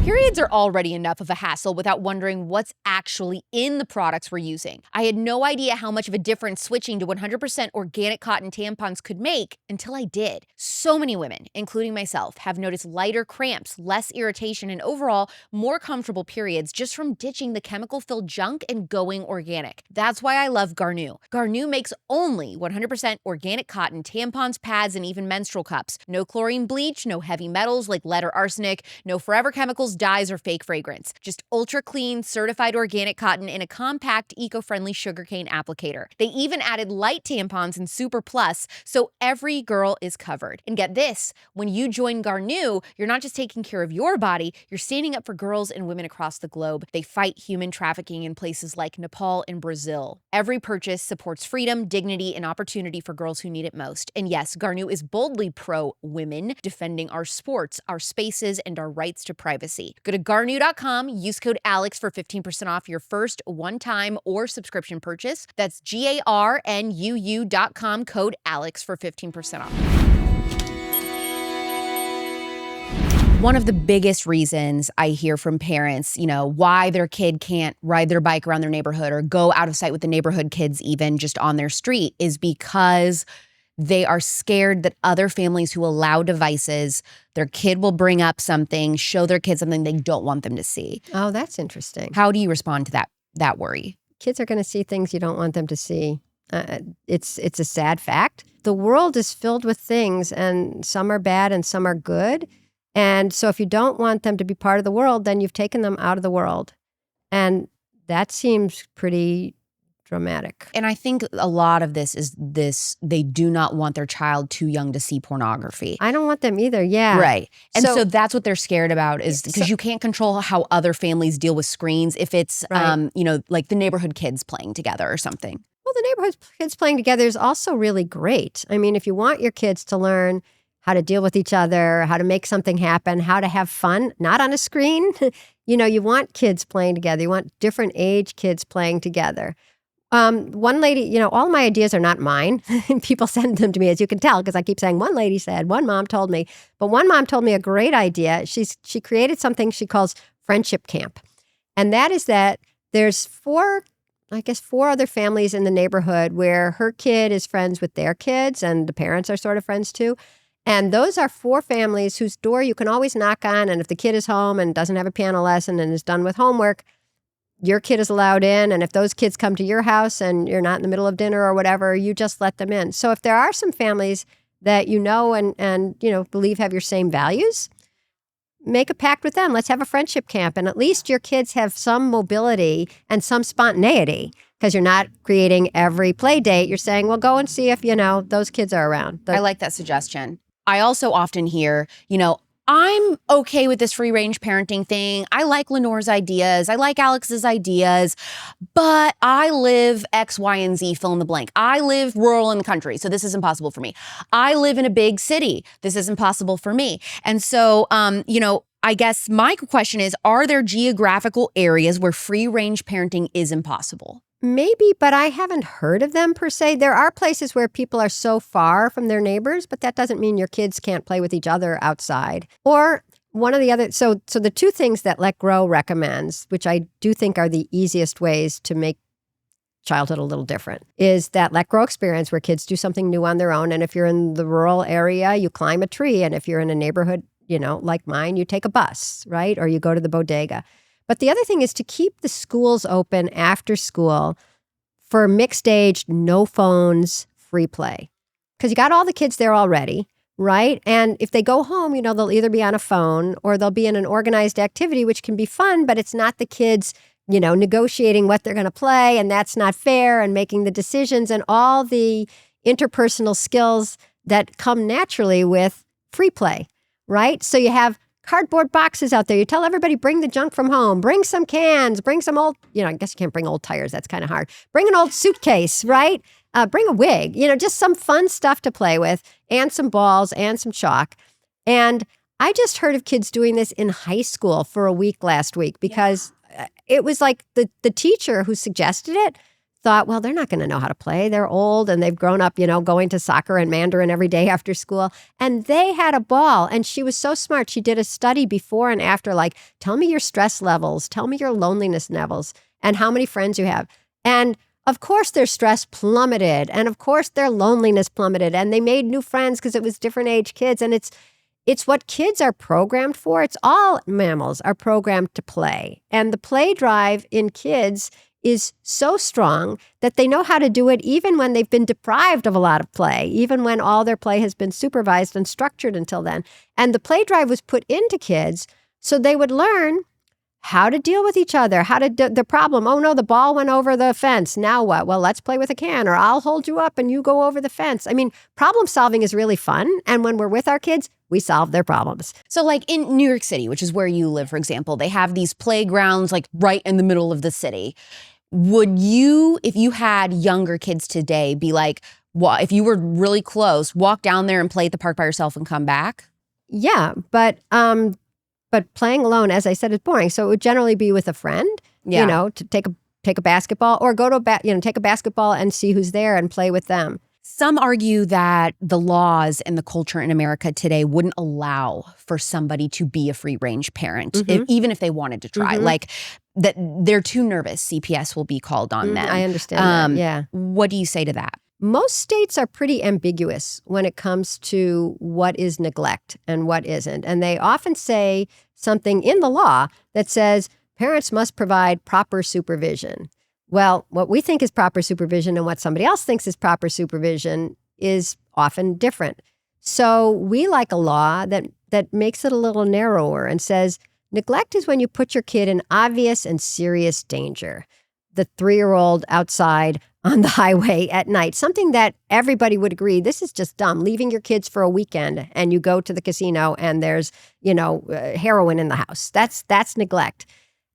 [SPEAKER 1] Periods are already enough of a hassle without wondering what's actually in the products we're using. I had no idea how much of a difference switching to 100% organic cotton tampons could make until I did. So many women, including myself, have noticed lighter cramps, less irritation, and overall more comfortable periods just from ditching the chemical-filled junk and going organic. That's why I love Garnu. Garnu makes only 100% organic cotton tampons, pads, and even menstrual cups. No chlorine bleach, no heavy metals like lead or arsenic, no forever chemicals, dyes, or fake fragrance. Just ultra clean, certified organic cotton in a compact, eco-friendly sugarcane applicator. They even added light tampons in Super Plus, so every girl is covered. And get this, when you join Garnu, you're not just taking care of your body, you're standing up for girls and women across the globe. They fight human trafficking in places like Nepal and Brazil. Every purchase supports freedom, dignity, and opportunity for girls who need it most. And yes, Garnu is boldly pro-women, defending our sports, our spaces, and our rights to privacy. Go to Garnu.com, use code ALEX for 15% off your first one-time or subscription purchase. That's GARNUU.com, code ALEX for 15% off. One of the biggest reasons I hear from parents, why their kid can't ride their bike around their neighborhood or go out of sight with the neighborhood kids even just on their street is because they are scared that other families who allow devices, their kid will bring up something, show their kid something they don't want them to see.
[SPEAKER 2] Oh, that's interesting.
[SPEAKER 1] How do you respond to that worry?
[SPEAKER 2] Kids are going to see things you don't want them to see. It's a sad fact. The world is filled with things, and some are bad and some are good. And so if you don't want them to be part of the world, then you've taken them out of the world. And that seems pretty dramatic.
[SPEAKER 1] And I think a lot of this is they do not want their child too young to see pornography.
[SPEAKER 2] I don't want them either. Yeah.
[SPEAKER 1] Right. And so that's what they're scared about is because you can't control how other families deal with screens if it's,
[SPEAKER 2] Right.
[SPEAKER 1] like the neighborhood kids playing together or something.
[SPEAKER 2] Well, the neighborhood kids playing together is also really great. I mean, if you want your kids to learn how to deal with each other, how to make something happen, how to have fun, not on a screen, you want kids playing together. You want different age kids playing together. One lady, all my ideas are not mine. People send them to me, as you can tell, because I keep saying one lady said, one mom told me. But one mom told me a great idea. She created something she calls friendship camp. And that is that there's four other families in the neighborhood where her kid is friends with their kids and the parents are sort of friends too. And those are 4 families whose door you can always knock on. And if the kid is home and doesn't have a piano lesson and is done with homework, your kid is allowed in. And if those kids come to your house and you're not in the middle of dinner or whatever, you just let them in. So if there are some families that and believe have your same values, make a pact with them. Let's have a friendship camp. And at least your kids have some mobility and some spontaneity because you're not creating every play date. You're saying, well, go and see if, those kids are around.
[SPEAKER 1] I like that suggestion. I also often hear, I'm okay with this free range parenting thing. I like Lenore's ideas. I like Alex's ideas, but I live X, Y, and Z, fill in the blank. I live rural in the country, so this is impossible for me. I live in a big city. This is impossible for me. And so, I guess my question is, are there geographical areas where free range parenting is impossible?
[SPEAKER 2] Maybe, but I haven't heard of them per se. There are places where people are so far from their neighbors, but that doesn't mean your kids can't play with each other outside. Or one of the other, so the 2 things that Let Grow recommends, which I do think are the easiest ways to make childhood a little different, is that Let Grow experience where kids do something new on their own. And if you're in the rural area, you climb a tree. And if you're in a neighborhood, like mine, you take a bus, right? Or you go to the bodega. But the other thing is to keep the schools open after school for mixed age, no phones, free play. Because you got all the kids there already, right? And if they go home, they'll either be on a phone or they'll be in an organized activity, which can be fun, but it's not the kids, negotiating what they're going to play, and that's not fair, and making the decisions and all the interpersonal skills that come naturally with free play, right? So you have cardboard boxes out there. You tell everybody, bring the junk from home, bring some cans, bring some old, I guess you can't bring old tires. That's kind of hard. Bring an old suitcase, right? Bring a wig, just some fun stuff to play with and some balls and some chalk. And I just heard of kids doing this in high school for a week last week because it was like the teacher who suggested it thought, well, they're not going to know how to play. They're old and they've grown up, going to soccer and Mandarin every day after school. And they had a ball. And she was so smart. She did a study before and after, like, tell me your stress levels, tell me your loneliness levels, and how many friends you have. And of course, their stress plummeted. And of course, their loneliness plummeted. And they made new friends because it was different age kids. And it's what kids are programmed for. It's all mammals are programmed to play. And the play drive in kids is so strong that they know how to do it even when they've been deprived of a lot of play, even when all their play has been supervised and structured until then. And the play drive was put into kids so they would learn how to deal with each other, how to do the problem. Oh no, the ball went over the fence. Now what? Well, let's play with a can, or I'll hold you up and you go over the fence. I mean, problem solving is really fun. And when we're with our kids, we solve their problems.
[SPEAKER 1] So like in New York City, which is where you live, for example, they have these playgrounds like right in the middle of the city. Would you, if you had younger kids today, be like, if you were really close, walk down there and play at the park by yourself and come back?
[SPEAKER 2] Yeah, but playing alone, as I said, is boring. So it would generally be with a friend, to take a basketball or go to take a basketball and see who's there and play with them.
[SPEAKER 1] Some argue that the laws and the culture in America today wouldn't allow for somebody to be a free range parent, even if they wanted to try. Like that they're too nervous. CPS will be called on them.
[SPEAKER 2] I understand that, yeah.
[SPEAKER 1] What do you say to that?
[SPEAKER 2] Most states are pretty ambiguous when it comes to what is neglect and what isn't. And they often say something in the law that says parents must provide proper supervision. Well, what we think is proper supervision and what somebody else thinks is proper supervision is often different. So we like a law that makes it a little narrower and says neglect is when you put your kid in obvious and serious danger. the 3-year-old outside on the highway at night, something that everybody would agree, this is just dumb. Leaving your kids for a weekend and you go to the casino and there's, heroin in the house. That's neglect.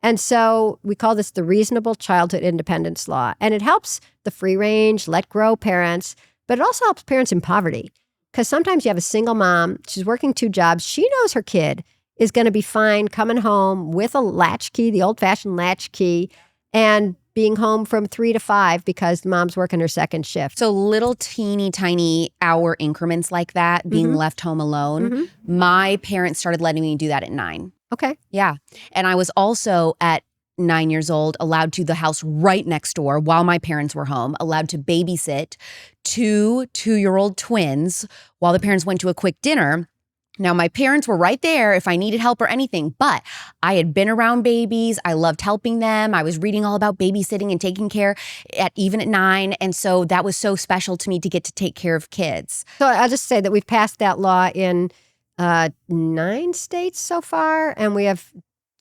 [SPEAKER 2] And so we call this the Reasonable Childhood Independence Law. And it helps the free range, let grow parents, but it also helps parents in poverty. Because sometimes you have a single mom, she's working 2 jobs. She knows her kid is going to be fine coming home with a latchkey, the old-fashioned latchkey, and being home from 3 to 5 because the mom's working her second shift.
[SPEAKER 1] So little teeny tiny hour increments like that, being left home alone. My parents started letting me do that at 9.
[SPEAKER 2] Okay.
[SPEAKER 1] Yeah. And I was also at 9 years old allowed to the house right next door while my parents were home, allowed to babysit 2 2-year-old twins while the parents went to a quick dinner. Now, my parents were right there if I needed help or anything, but I had been around babies. I loved helping them. I was reading all about babysitting and taking care even at 9. And so that was so special to me to get to take care of kids.
[SPEAKER 2] So I'll just say that we've passed that law in 9 states so far, and we have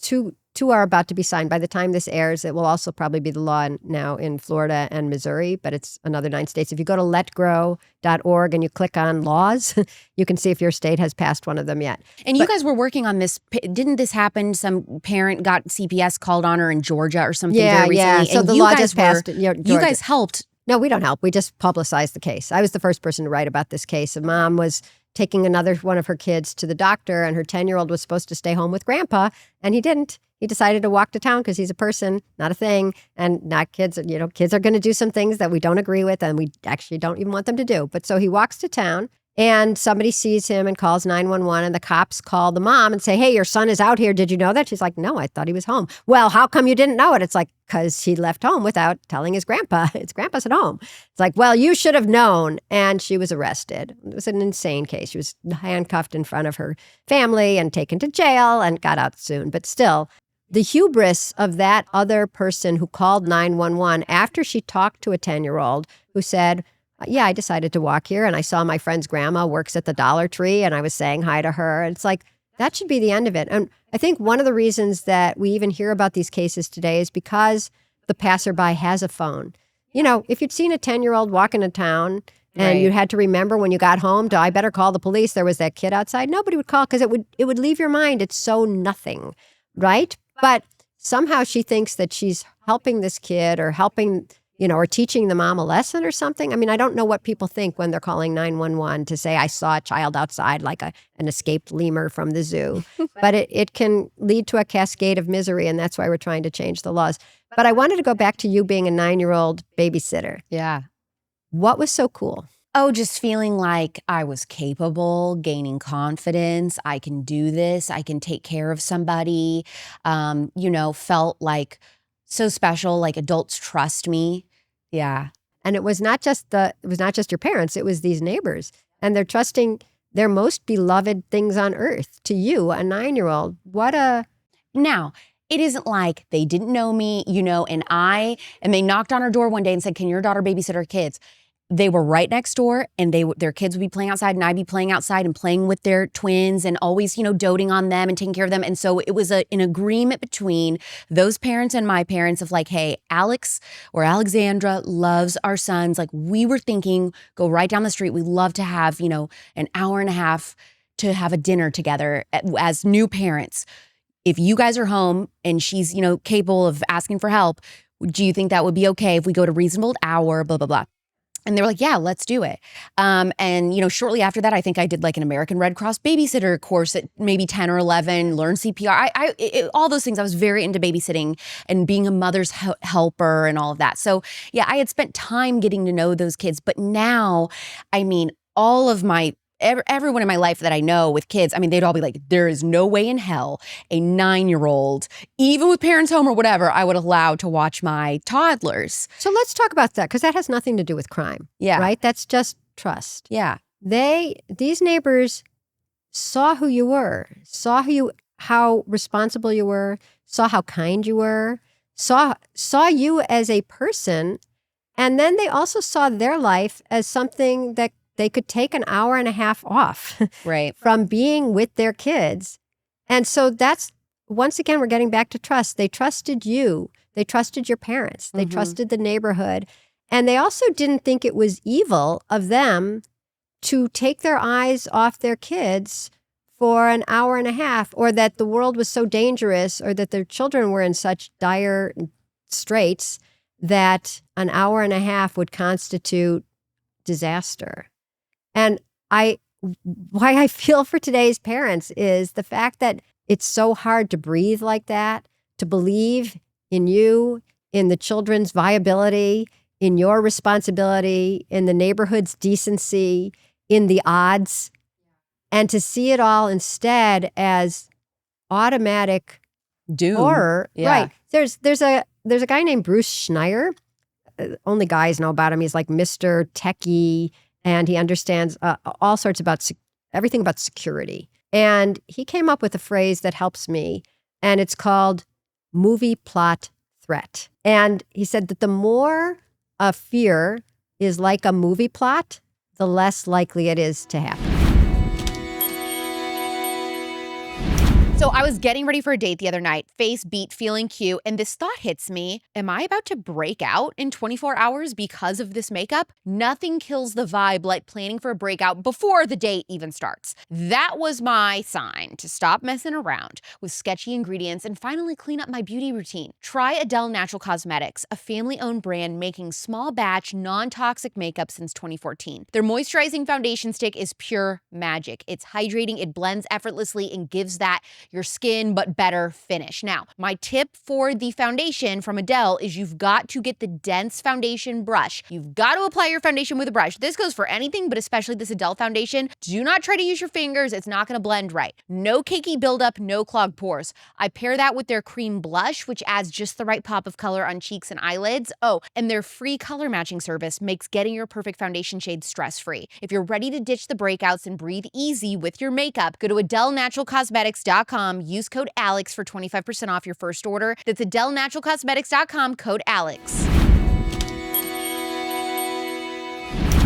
[SPEAKER 2] two are about to be signed. By the time this airs, it will also probably be the law now in Florida and Missouri, but it's another 9 states. If you go to letgrow.org and you click on laws, you can see if your state has passed one of them yet.
[SPEAKER 1] And you guys were working on this. Didn't this happen? Some parent got CPS called on her in Georgia or something very recently.
[SPEAKER 2] Yeah. So
[SPEAKER 1] and
[SPEAKER 2] the law just passed.
[SPEAKER 1] You guys helped.
[SPEAKER 2] No, we don't help. We just publicized the case. I was the first person to write about this case. A mom was taking another one of her kids to the doctor, and her 10-year-old was supposed to stay home with grandpa, and he didn't. He decided to walk to town because he's a person, not a thing, and not kids. Kids are going to do some things that we don't agree with, and we actually don't even want them to do. But so he walks to town, and somebody sees him and calls 911, and the cops call the mom and say, hey, your son is out here. Did you know that? She's like, no, I thought he was home. Well, how come you didn't know it? It's like, because he left home without telling his grandpa. His grandpa's at home. It's like, well, you should have known. And she was arrested. It was an insane case. She was handcuffed in front of her family and taken to jail and got out soon. But still, the hubris of that other person who called 911 after she talked to a 10-year-old who said, yeah, I decided to walk here and I saw my friend's grandma works at the Dollar Tree and I was saying hi to her. And it's like, that should be the end of it. And I think one of the reasons that we even hear about these cases today is because the passerby has a phone. If you'd seen a 10-year-old walk into town and you had to remember when you got home, I better call the police. There was that kid outside. Nobody would call because it would leave your mind. It's so nothing, right? But somehow she thinks that she's helping this kid or helping, or teaching the mom a lesson or something. I mean, I don't know what people think when they're calling 911 to say, I saw a child outside like an escaped lemur from the zoo. But it can lead to a cascade of misery, and that's why we're trying to change the laws. But I wanted to go back to you being a 9-year-old babysitter.
[SPEAKER 1] Yeah.
[SPEAKER 2] What was so cool?
[SPEAKER 1] Oh, just feeling like I was capable, gaining confidence. I can do this. I can take care of somebody. Felt like so special, like adults trust me. Yeah.
[SPEAKER 2] And it was not just your parents, it was these neighbors. And they're trusting their most beloved things on earth to you, a 9-year-old.
[SPEAKER 1] Now, it isn't like they didn't know me, and they knocked on our door one day and said, can your daughter babysit our kids? They were right next door, and their kids would be playing outside, and I'd be playing outside and playing with their twins and always, doting on them and taking care of them. And so it was an agreement between those parents and my parents of like, hey, Alex or Alexandra loves our sons. Like, we were thinking, go right down the street. We love to have, an hour and a half to have a dinner together as new parents. If you guys are home and she's, capable of asking for help, do you think that would be okay if we go to reasonable hour, blah, blah, blah? And they were like, yeah, let's do it. And shortly after that, I think I did like an American Red Cross babysitter course at maybe 10 or 11, learn CPR. All those things. I was very into babysitting and being a mother's helper and all of that. So yeah, I had spent time getting to know those kids. But now, all of everyone in my life that I know with kids, they'd all be like, there is no way in hell a 9-year-old, even with parents home or whatever, I would allow to watch my toddlers.
[SPEAKER 2] So let's talk about that, because that has nothing to do with crime.
[SPEAKER 1] Yeah.
[SPEAKER 2] Right? That's just trust.
[SPEAKER 1] Yeah.
[SPEAKER 2] These neighbors saw who you were, saw how responsible you were, saw how kind you were, saw you as a person, and then they also saw their life as something that they could take an hour and a half off
[SPEAKER 1] right.
[SPEAKER 2] from being with their kids. And so that's, once again, we're getting back to trust. They trusted you They trusted your parents. They trusted the neighborhood. And they also didn't think it was evil of them to take their eyes off their kids for an hour and a half, or that the world was so dangerous, or that their children were in such dire straits that an hour and a half would constitute disaster. And why I feel for today's parents is the fact that it's so hard to breathe like that, to believe in you, in the children's viability, in your responsibility, in the neighborhood's decency, in the odds, and to see it all instead as automatic
[SPEAKER 1] doom.
[SPEAKER 2] Horror.
[SPEAKER 1] Yeah.
[SPEAKER 2] Right. There's a guy named Bruce Schneier. Only guys know about him. He's like Mr. Techie, and he understands all sorts about everything about security. And he came up with a phrase that helps me, and it's called movie plot threat. And he said that the more a fear is like a movie plot, the less likely it is to happen.
[SPEAKER 1] So I was getting ready for a date the other night, face beat, feeling cute, and this thought hits me. Am I about to break out in 24 hours because of this makeup? Nothing kills the vibe like planning for a breakout before the date even starts. That was my sign to stop messing around with sketchy ingredients and finally clean up my beauty routine. Try Adele Natural Cosmetics, a family-owned brand making small batch, non-toxic makeup since 2014. Their moisturizing foundation stick is pure magic. It's hydrating, it blends effortlessly, and gives that your skin, but better finish. Now, my tip for the foundation from Adele is you've got to get the dense foundation brush. You've got to apply your foundation with a brush. This goes for anything, but especially this Adele foundation. Do not try to use your fingers. It's not gonna blend right. No cakey buildup, no clogged pores. I pair that with their cream blush, which adds just the right pop of color on cheeks and eyelids. Oh, and their free color matching service makes getting your perfect foundation shade stress-free. If you're ready to ditch the breakouts and breathe easy with your makeup, go to AdeleNaturalCosmetics.com. Use code ALEX for 25% off your first order. That's AdeleNaturalCosmetics.com, code ALEX.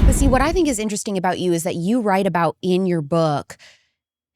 [SPEAKER 1] But see, what I think is interesting about you is that you write about in your book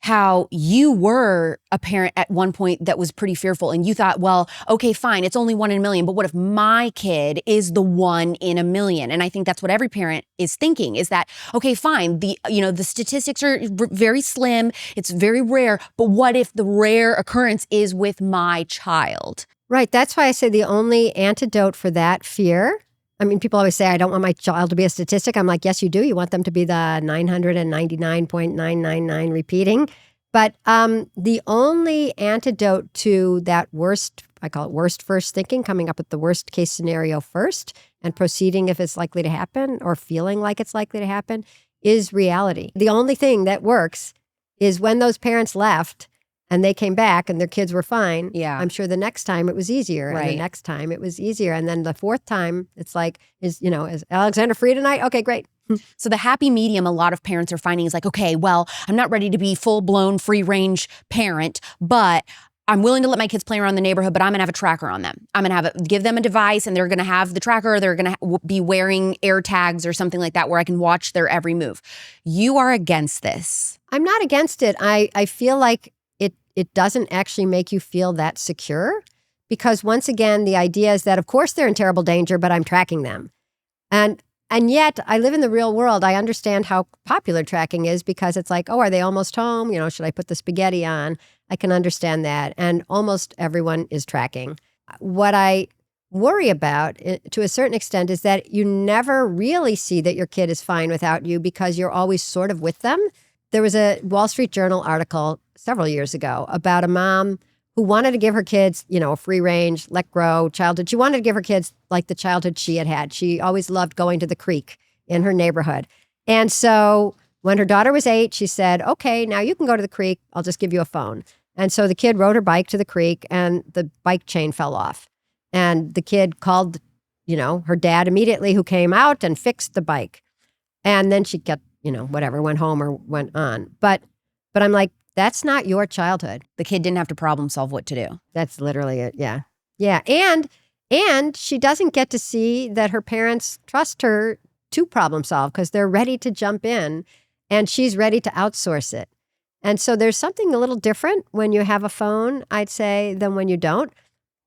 [SPEAKER 1] how you were a parent at one point that was pretty fearful, and you thought, well, okay, fine, it's only 1 in a million, but what if my kid is the 1 in a million? And I think that's what every parent is thinking, is that, okay, fine, the statistics are very slim, it's very rare, but what if the rare occurrence is with my child?
[SPEAKER 2] Right. That's why I say the only antidote for that fear. I mean, people always say, I don't want my child to be a statistic. I'm like, yes, you do. You want them to be the 999.999 repeating. But the only antidote to that worst, I call it worst first thinking, coming up with the worst case scenario first and proceeding if it's likely to happen or feeling like it's likely to happen, is reality. The only thing that works is when those parents left and they came back and their kids were fine.
[SPEAKER 1] Yeah.
[SPEAKER 2] I'm sure the next time it was easier.
[SPEAKER 1] Right.
[SPEAKER 2] And the next time it was easier. And then the fourth time, it's like, is Alexander free tonight? Okay, great.
[SPEAKER 1] So the happy medium a lot of parents are finding is like, okay, well, I'm not ready to be full-blown free-range parent, but I'm willing to let my kids play around the neighborhood, but I'm gonna have a tracker on them. I'm gonna give them a device, and they're gonna have the tracker, or they're gonna be wearing air tags or something like that where I can watch their every move. You are against this.
[SPEAKER 2] I'm not against it. I feel like it doesn't actually make you feel that secure, because once again, the idea is that, of course, they're in terrible danger, but I'm tracking them. And yet I live in the real world. I understand how popular tracking is, because it's like, oh, are they almost home? Should I put the spaghetti on? I can understand that. And almost everyone is tracking. What I worry about, to a certain extent, is that you never really see that your kid is fine without you, because you're always sort of with them. There was a Wall Street Journal article several years ago about a mom who wanted to give her kids, a free range, let grow childhood. She wanted to give her kids like the childhood she had had. She always loved going to the creek in her neighborhood. And so when her daughter was 8, she said, okay, now you can go to the creek. I'll just give you a phone. And so the kid rode her bike to the creek, and the bike chain fell off. And the kid called, her dad immediately, who came out and fixed the bike. And then she got, went home or went on. But I'm like, that's not your childhood.
[SPEAKER 1] The kid didn't have to problem solve what to do.
[SPEAKER 2] That's literally it. Yeah. Yeah. And she doesn't get to see that her parents trust her to problem solve, because they're ready to jump in and she's ready to outsource it. And so there's something a little different when you have a phone, I'd say, than when you don't.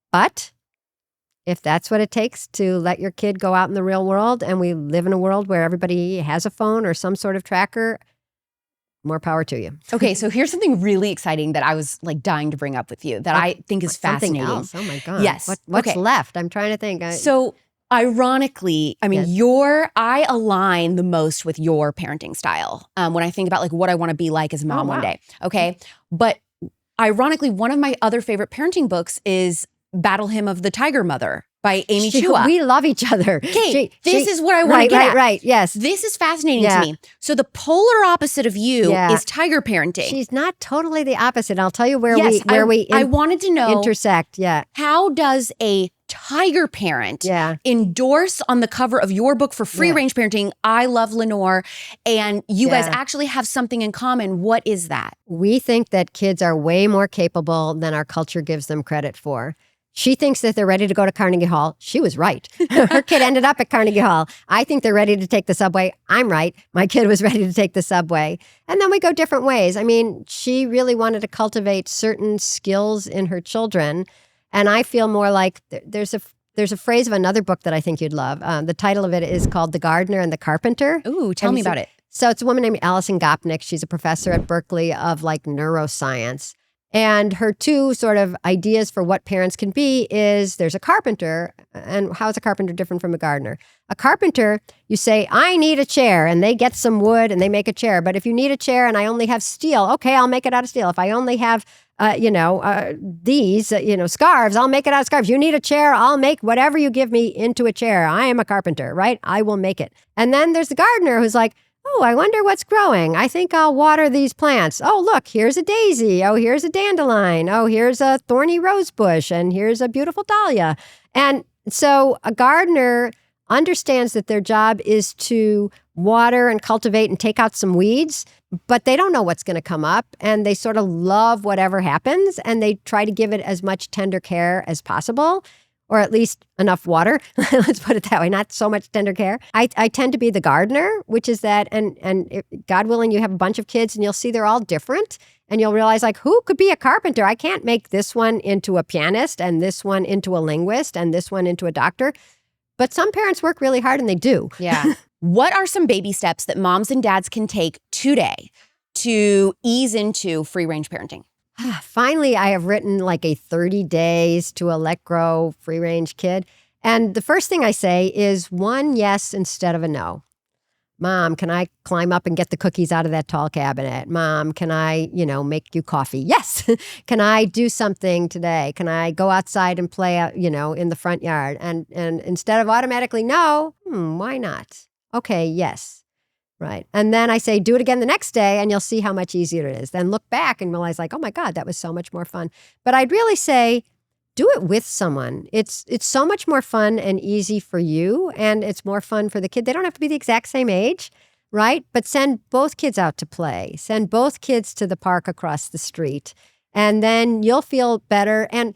[SPEAKER 2] But if that's what it takes to let your kid go out in the real world, and we live in a world where everybody has a phone or some sort of tracker, more power to you.
[SPEAKER 1] Okay, so here's something really exciting that I was like dying to bring up with you that I think is
[SPEAKER 2] Something
[SPEAKER 1] fascinating.
[SPEAKER 2] else. Oh my God.
[SPEAKER 1] Yes.
[SPEAKER 2] What's
[SPEAKER 1] Okay.
[SPEAKER 2] left? I'm trying to think.
[SPEAKER 1] So ironically, I mean,
[SPEAKER 2] Yes.
[SPEAKER 1] I align the most with your parenting style when I think about like what I want to be like as a mom one
[SPEAKER 2] wow.
[SPEAKER 1] day. Okay. But ironically, one of my other favorite parenting books is Battle Hymn of the Tiger Mother by Amy Chua.
[SPEAKER 2] We love each other.
[SPEAKER 1] Okay, this is what I want to get at.
[SPEAKER 2] Right, yes.
[SPEAKER 1] This is fascinating to me. So the polar opposite of you is tiger parenting.
[SPEAKER 2] She's not totally the opposite. I'll tell you where
[SPEAKER 1] I wanted to know
[SPEAKER 2] intersect. Yeah.
[SPEAKER 1] How does a tiger parent endorse on the cover of your book for free range parenting, I love Lenore, and you guys actually have something in common? What is that?
[SPEAKER 2] We think that kids are way more capable than our culture gives them credit for. She thinks that they're ready to go to Carnegie Hall. She was right. Her kid ended up at Carnegie Hall. I think they're ready to take the subway. I'm right. My kid was ready to take the subway. And then we go different ways. I mean, she really wanted to cultivate certain skills in her children. And I feel more like there's a phrase of another book that I think you'd love. The title of it is called The Gardener and the Carpenter.
[SPEAKER 1] Ooh, tell me about it.
[SPEAKER 2] So it's a woman named Alison Gopnik. She's a professor at Berkeley of like neuroscience. And her two sort of ideas for what parents can be is there's a carpenter. And how is a carpenter different from a gardener? A carpenter, you say, I need a chair, and they get some wood and they make a chair. But if you need a chair and I only have steel, okay, I'll make it out of steel. If I only have, these, scarves, I'll make it out of scarves. You need a chair, I'll make whatever you give me into a chair. I am a carpenter, right? I will make it. And then there's the gardener who's like, oh, I wonder what's growing. I think I'll water these plants. Oh, look, here's a daisy. Oh, here's a dandelion. Oh, here's a thorny rose bush. And here's a beautiful dahlia. And so a gardener understands that their job is to water and cultivate and take out some weeds, but they don't know what's going to come up. And they sort of love whatever happens. And they try to give it as much tender care as possible. Or at least enough water. Let's put it that way. Not so much tender care. I tend to be the gardener, which is that, and God willing, you have a bunch of kids and you'll see they're all different. And you'll realize like, who could be a carpenter? I can't make this one into a pianist and this one into a linguist and this one into a doctor. But some parents work really hard and they do.
[SPEAKER 1] Yeah. What are some baby steps that moms and dads can take today to ease into free range parenting?
[SPEAKER 2] Finally, I have written like a 30 days to a let grow free range kid. And the first thing I say is one yes instead of a no. Mom, can I climb up and get the cookies out of that tall cabinet? Mom, can I, make you coffee? Yes. Can I do something today? Can I go outside and play, in the front yard? And instead of automatically no, why not? Okay, yes. Right. And then I say, do it again the next day and you'll see how much easier it is. Then look back and realize like, oh my God, that was so much more fun. But I'd really say, do it with someone. It's so much more fun and easy for you. And it's more fun for the kid. They don't have to be the exact same age, right? But send both kids out to play. Send both kids to the park across the street. And then you'll feel better. And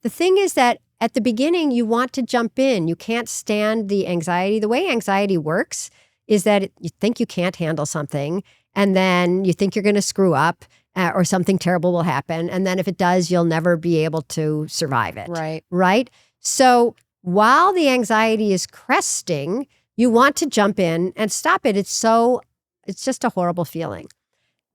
[SPEAKER 2] the thing is that at the beginning, you want to jump in. You can't stand the anxiety. The way anxiety works is that you think you can't handle something, and then you think you're going to screw up or something terrible will happen. And then if it does, you'll never be able to survive it.
[SPEAKER 1] Right.
[SPEAKER 2] Right? So while the anxiety is cresting, you want to jump in and stop it. It's just a horrible feeling.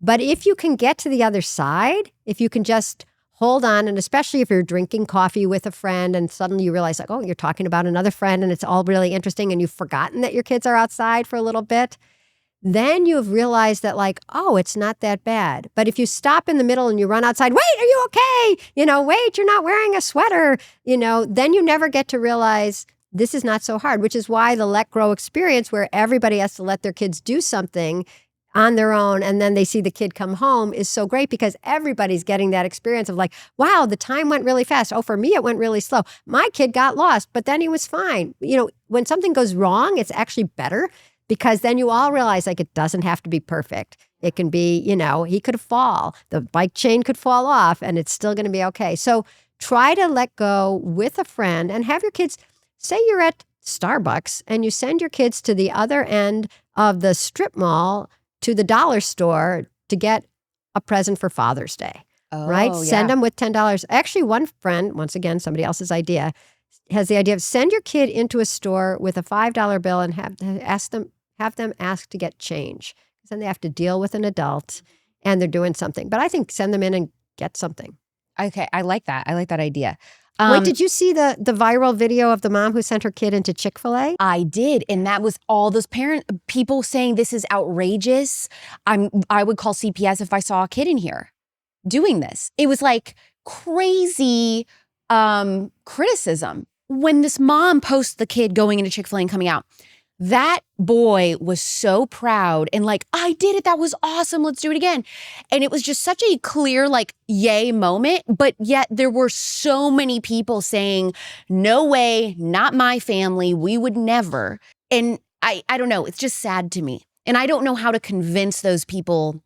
[SPEAKER 2] But if you can get to the other side, if you can just hold on, and especially if you're drinking coffee with a friend and suddenly you realize like, oh, you're talking about another friend and it's all really interesting and you've forgotten that your kids are outside for a little bit, then you've realized that like, oh, it's not that bad. But if you stop in the middle and you run outside, wait, are you okay? Wait, you're not wearing a sweater, then you never get to realize this is not so hard, which is why the Let Grow experience where everybody has to let their kids do something on their own, and then they see the kid come home is so great because everybody's getting that experience of like, wow, the time went really fast. Oh, for me, it went really slow. My kid got lost, but then he was fine. When something goes wrong, it's actually better because then you all realize like it doesn't have to be perfect. It can be, he could fall. The bike chain could fall off and it's still going to be okay. So try to let go with a friend and have your kids, say you're at Starbucks and you send your kids to the other end of the strip mall to the dollar store to get a present for Father's Day, right?
[SPEAKER 1] Yeah.
[SPEAKER 2] Send them with $10. Actually, one friend, once again, somebody else's idea, has the idea of send your kid into a store with a $5 bill and have them ask to get change. Then they have to deal with an adult and they're doing something. But I think send them in and get something.
[SPEAKER 1] Okay, I like that. I like that idea.
[SPEAKER 2] Wait, did you see the viral video of the mom who sent her kid into Chick-fil-A?
[SPEAKER 1] I did, and that was all those people saying this is outrageous. I would call CPS if I saw a kid in here doing this. It was like crazy criticism. When this mom posts the kid going into Chick-fil-A and coming out, that boy was so proud and like, I did it. That was awesome. Let's do it again. And it was just such a clear, like, yay moment. But yet there were so many people saying, no way, not my family. We would never. And I don't know. It's just sad to me. And I don't know how to convince those people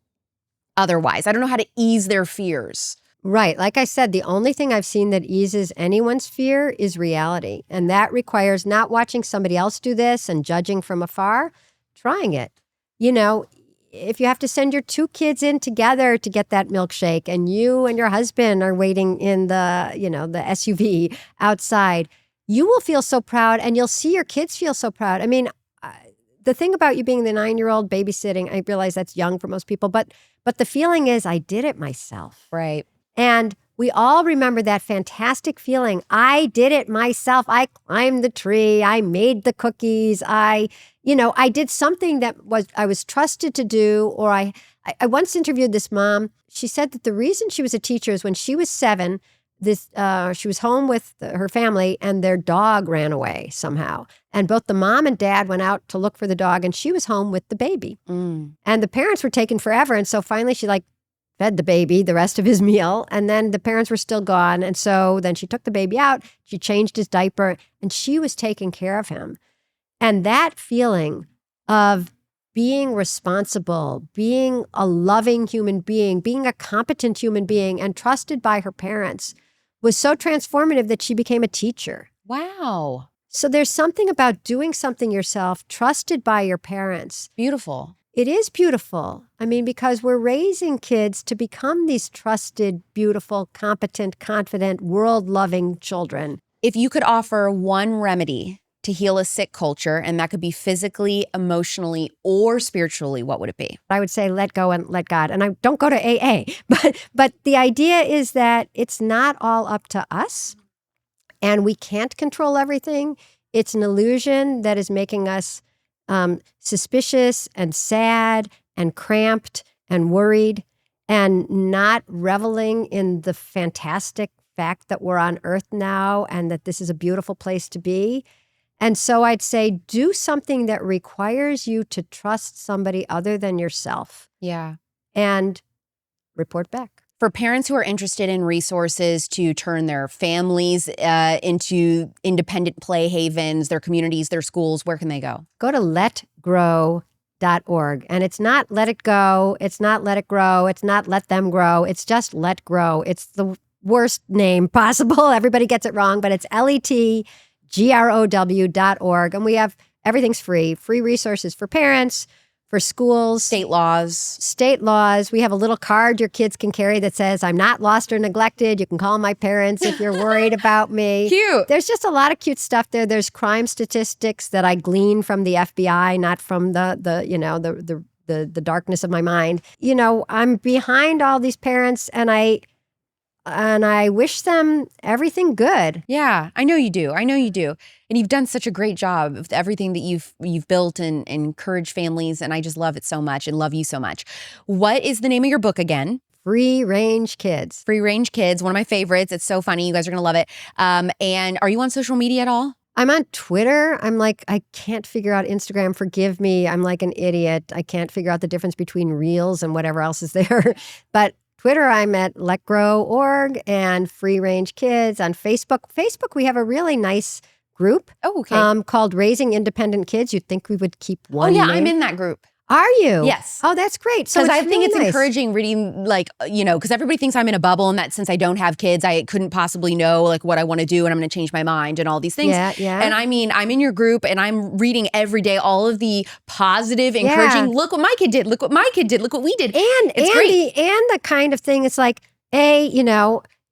[SPEAKER 1] otherwise. I don't know how to ease their fears.
[SPEAKER 2] Right. Like I said, the only thing I've seen that eases anyone's fear is reality. And that requires not watching somebody else do this and judging from afar, trying it. You know, if you have to send your 2 kids in together to get that milkshake and you and your husband are waiting in the SUV outside, you will feel so proud and you'll see your kids feel so proud. I mean, the thing about you being the 9-year-old babysitting, I realize that's young for most people, but the feeling is I did it myself.
[SPEAKER 1] Right.
[SPEAKER 2] And we all remember that fantastic feeling. I did it myself. I climbed the tree. I made the cookies. I did something that I was trusted to do. Or I once interviewed this mom. She said that the reason she was a teacher is when she was 7, she was home with her family and their dog ran away somehow. And both the mom and dad went out to look for the dog and she was home with the baby. And the parents were taking forever. And so finally she fed the baby the rest of his meal, and then the parents were still gone. And so then she took the baby out, she changed his diaper, and she was taking care of him. And that feeling of being responsible, being a loving human being, being a competent human being, and trusted by her parents was so transformative that she became a teacher.
[SPEAKER 1] Wow.
[SPEAKER 2] So there's something about doing something yourself, trusted by your parents.
[SPEAKER 1] Beautiful.
[SPEAKER 2] It is beautiful. I mean, because we're raising kids to become these trusted, beautiful, competent, confident, world-loving children.
[SPEAKER 1] If you could offer one remedy to heal a sick culture, and that could be physically, emotionally, or spiritually, what would it be?
[SPEAKER 2] I would say let go and let God. And I don't go to AA, but the idea is that it's not all up to us, and we can't control everything. It's an illusion that is making us suspicious and sad and cramped and worried and not reveling in the fantastic fact that we're on earth now and that this is a beautiful place to be. And so I'd say do something that requires you to trust somebody other than yourself.
[SPEAKER 1] Yeah.
[SPEAKER 2] And report back.
[SPEAKER 1] For parents who are interested in resources to turn their families into independent play havens, their communities, their schools, where can they go?
[SPEAKER 2] Go to letgrow.org. And it's not let it go. It's not let it grow. It's not let them grow. It's just let grow. It's the worst name possible. Everybody gets it wrong, but it's letgrow.org. And we have everything's free resources for parents, for schools.
[SPEAKER 1] State laws.
[SPEAKER 2] State laws. We have a little card your kids can carry that says, I'm not lost or neglected. You can call my parents if you're worried about me.
[SPEAKER 1] Cute.
[SPEAKER 2] There's just a lot of cute stuff there. There's crime statistics that I glean from the FBI, not from the darkness of my mind. You know, I'm behind all these parents and I wish them everything good.
[SPEAKER 1] Yeah, I know you do. I know you do. And you've done such a great job of everything that you've built and encouraged families. And I just love it so much and love you so much. What is the name of your book again?
[SPEAKER 2] Free Range Kids.
[SPEAKER 1] Free Range Kids, one of my favorites. It's so funny. You guys are going to love it. And are you on social media at all?
[SPEAKER 2] I'm on Twitter. I can't figure out Instagram. Forgive me. I'm like an idiot. I can't figure out the difference between Reels and whatever else is there. But Twitter, I'm at letgrow.org and Free Range Kids. On Facebook, we have a really nice group called Raising Independent Kids. You'd think we would keep one name.
[SPEAKER 1] I'm in that group.
[SPEAKER 2] Are you?
[SPEAKER 1] Yes.
[SPEAKER 2] Oh, that's great. So
[SPEAKER 1] because I think
[SPEAKER 2] really
[SPEAKER 1] it's
[SPEAKER 2] nice.
[SPEAKER 1] encouraging reading, because everybody thinks I'm in a bubble and that since I don't have kids, I couldn't possibly know what I want to do and I'm going to change my mind and all these things.
[SPEAKER 2] Yeah.
[SPEAKER 1] And I mean, I'm in your group and I'm reading every day all of the positive, encouraging, look what my kid did, look what my kid did, look what we did.
[SPEAKER 2] And
[SPEAKER 1] it's great.
[SPEAKER 2] The kind of thing, it's like,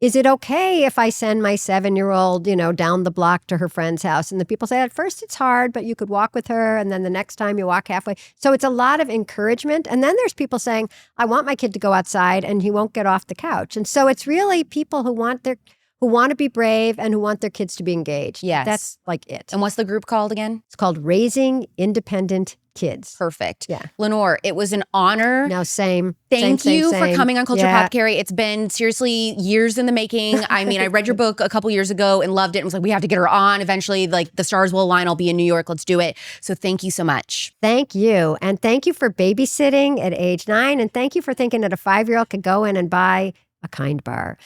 [SPEAKER 2] is it okay if I send my 7-year-old, down the block to her friend's house? And the people say, at first it's hard, but you could walk with her. And then the next time you walk halfway. So it's a lot of encouragement. And then there's people saying, I want my kid to go outside and he won't get off the couch. And so it's really people who want to be brave and who want their kids to be engaged.
[SPEAKER 1] Yes.
[SPEAKER 2] That's like it.
[SPEAKER 1] And what's the group called again?
[SPEAKER 2] It's called Raising Independent Kids.
[SPEAKER 1] Perfect.
[SPEAKER 2] Yeah.
[SPEAKER 1] Lenore, it was an honor.
[SPEAKER 2] No, same.
[SPEAKER 1] Thank you for
[SPEAKER 2] same.
[SPEAKER 1] coming on Culture
[SPEAKER 2] Yeah.
[SPEAKER 1] Apothecary. It's been seriously years in the making. I mean, I read your book a couple years ago and loved it and was like, we have to get her on. Eventually, like the stars will align. I'll be in New York. Let's do it. So thank you so much.
[SPEAKER 2] Thank you. And thank you for babysitting at age 9. And thank you for thinking that a 5-year-old could go in and buy a Kind bar.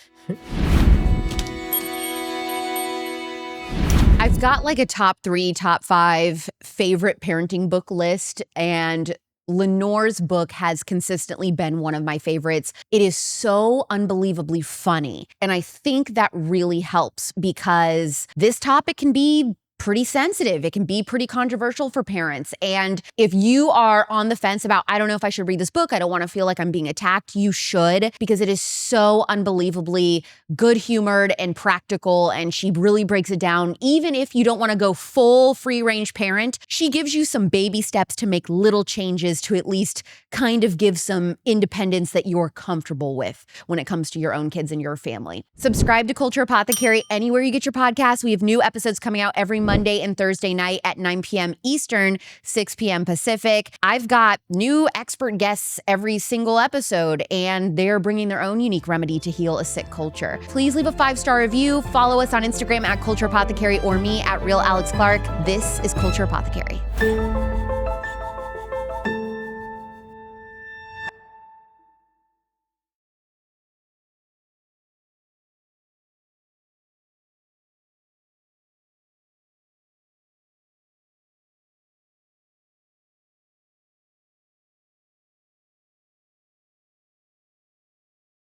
[SPEAKER 1] I've got like a top 3, top 5 favorite parenting book list, and Lenore's book has consistently been one of my favorites. It is so unbelievably funny. And I think that really helps because this topic can be pretty sensitive. It can be pretty controversial for parents. And if you are on the fence about, I don't know if I should read this book, I don't want to feel like I'm being attacked, you should, because it is so unbelievably good-humored and practical. And she really breaks it down. Even if you don't want to go full free-range parent, she gives you some baby steps to make little changes to at least kind of give some independence that you're comfortable with when it comes to your own kids and your family. Subscribe to Culture Apothecary anywhere you get your podcasts. We have new episodes coming out every Monday and Thursday night at 9 p.m. Eastern, 6 p.m. Pacific. I've got new expert guests every single episode, and they're bringing their own unique remedy to heal a sick culture. Please leave a 5-star review. Follow us on Instagram at Culture Apothecary or me at Real Alex Clark. This is Culture Apothecary.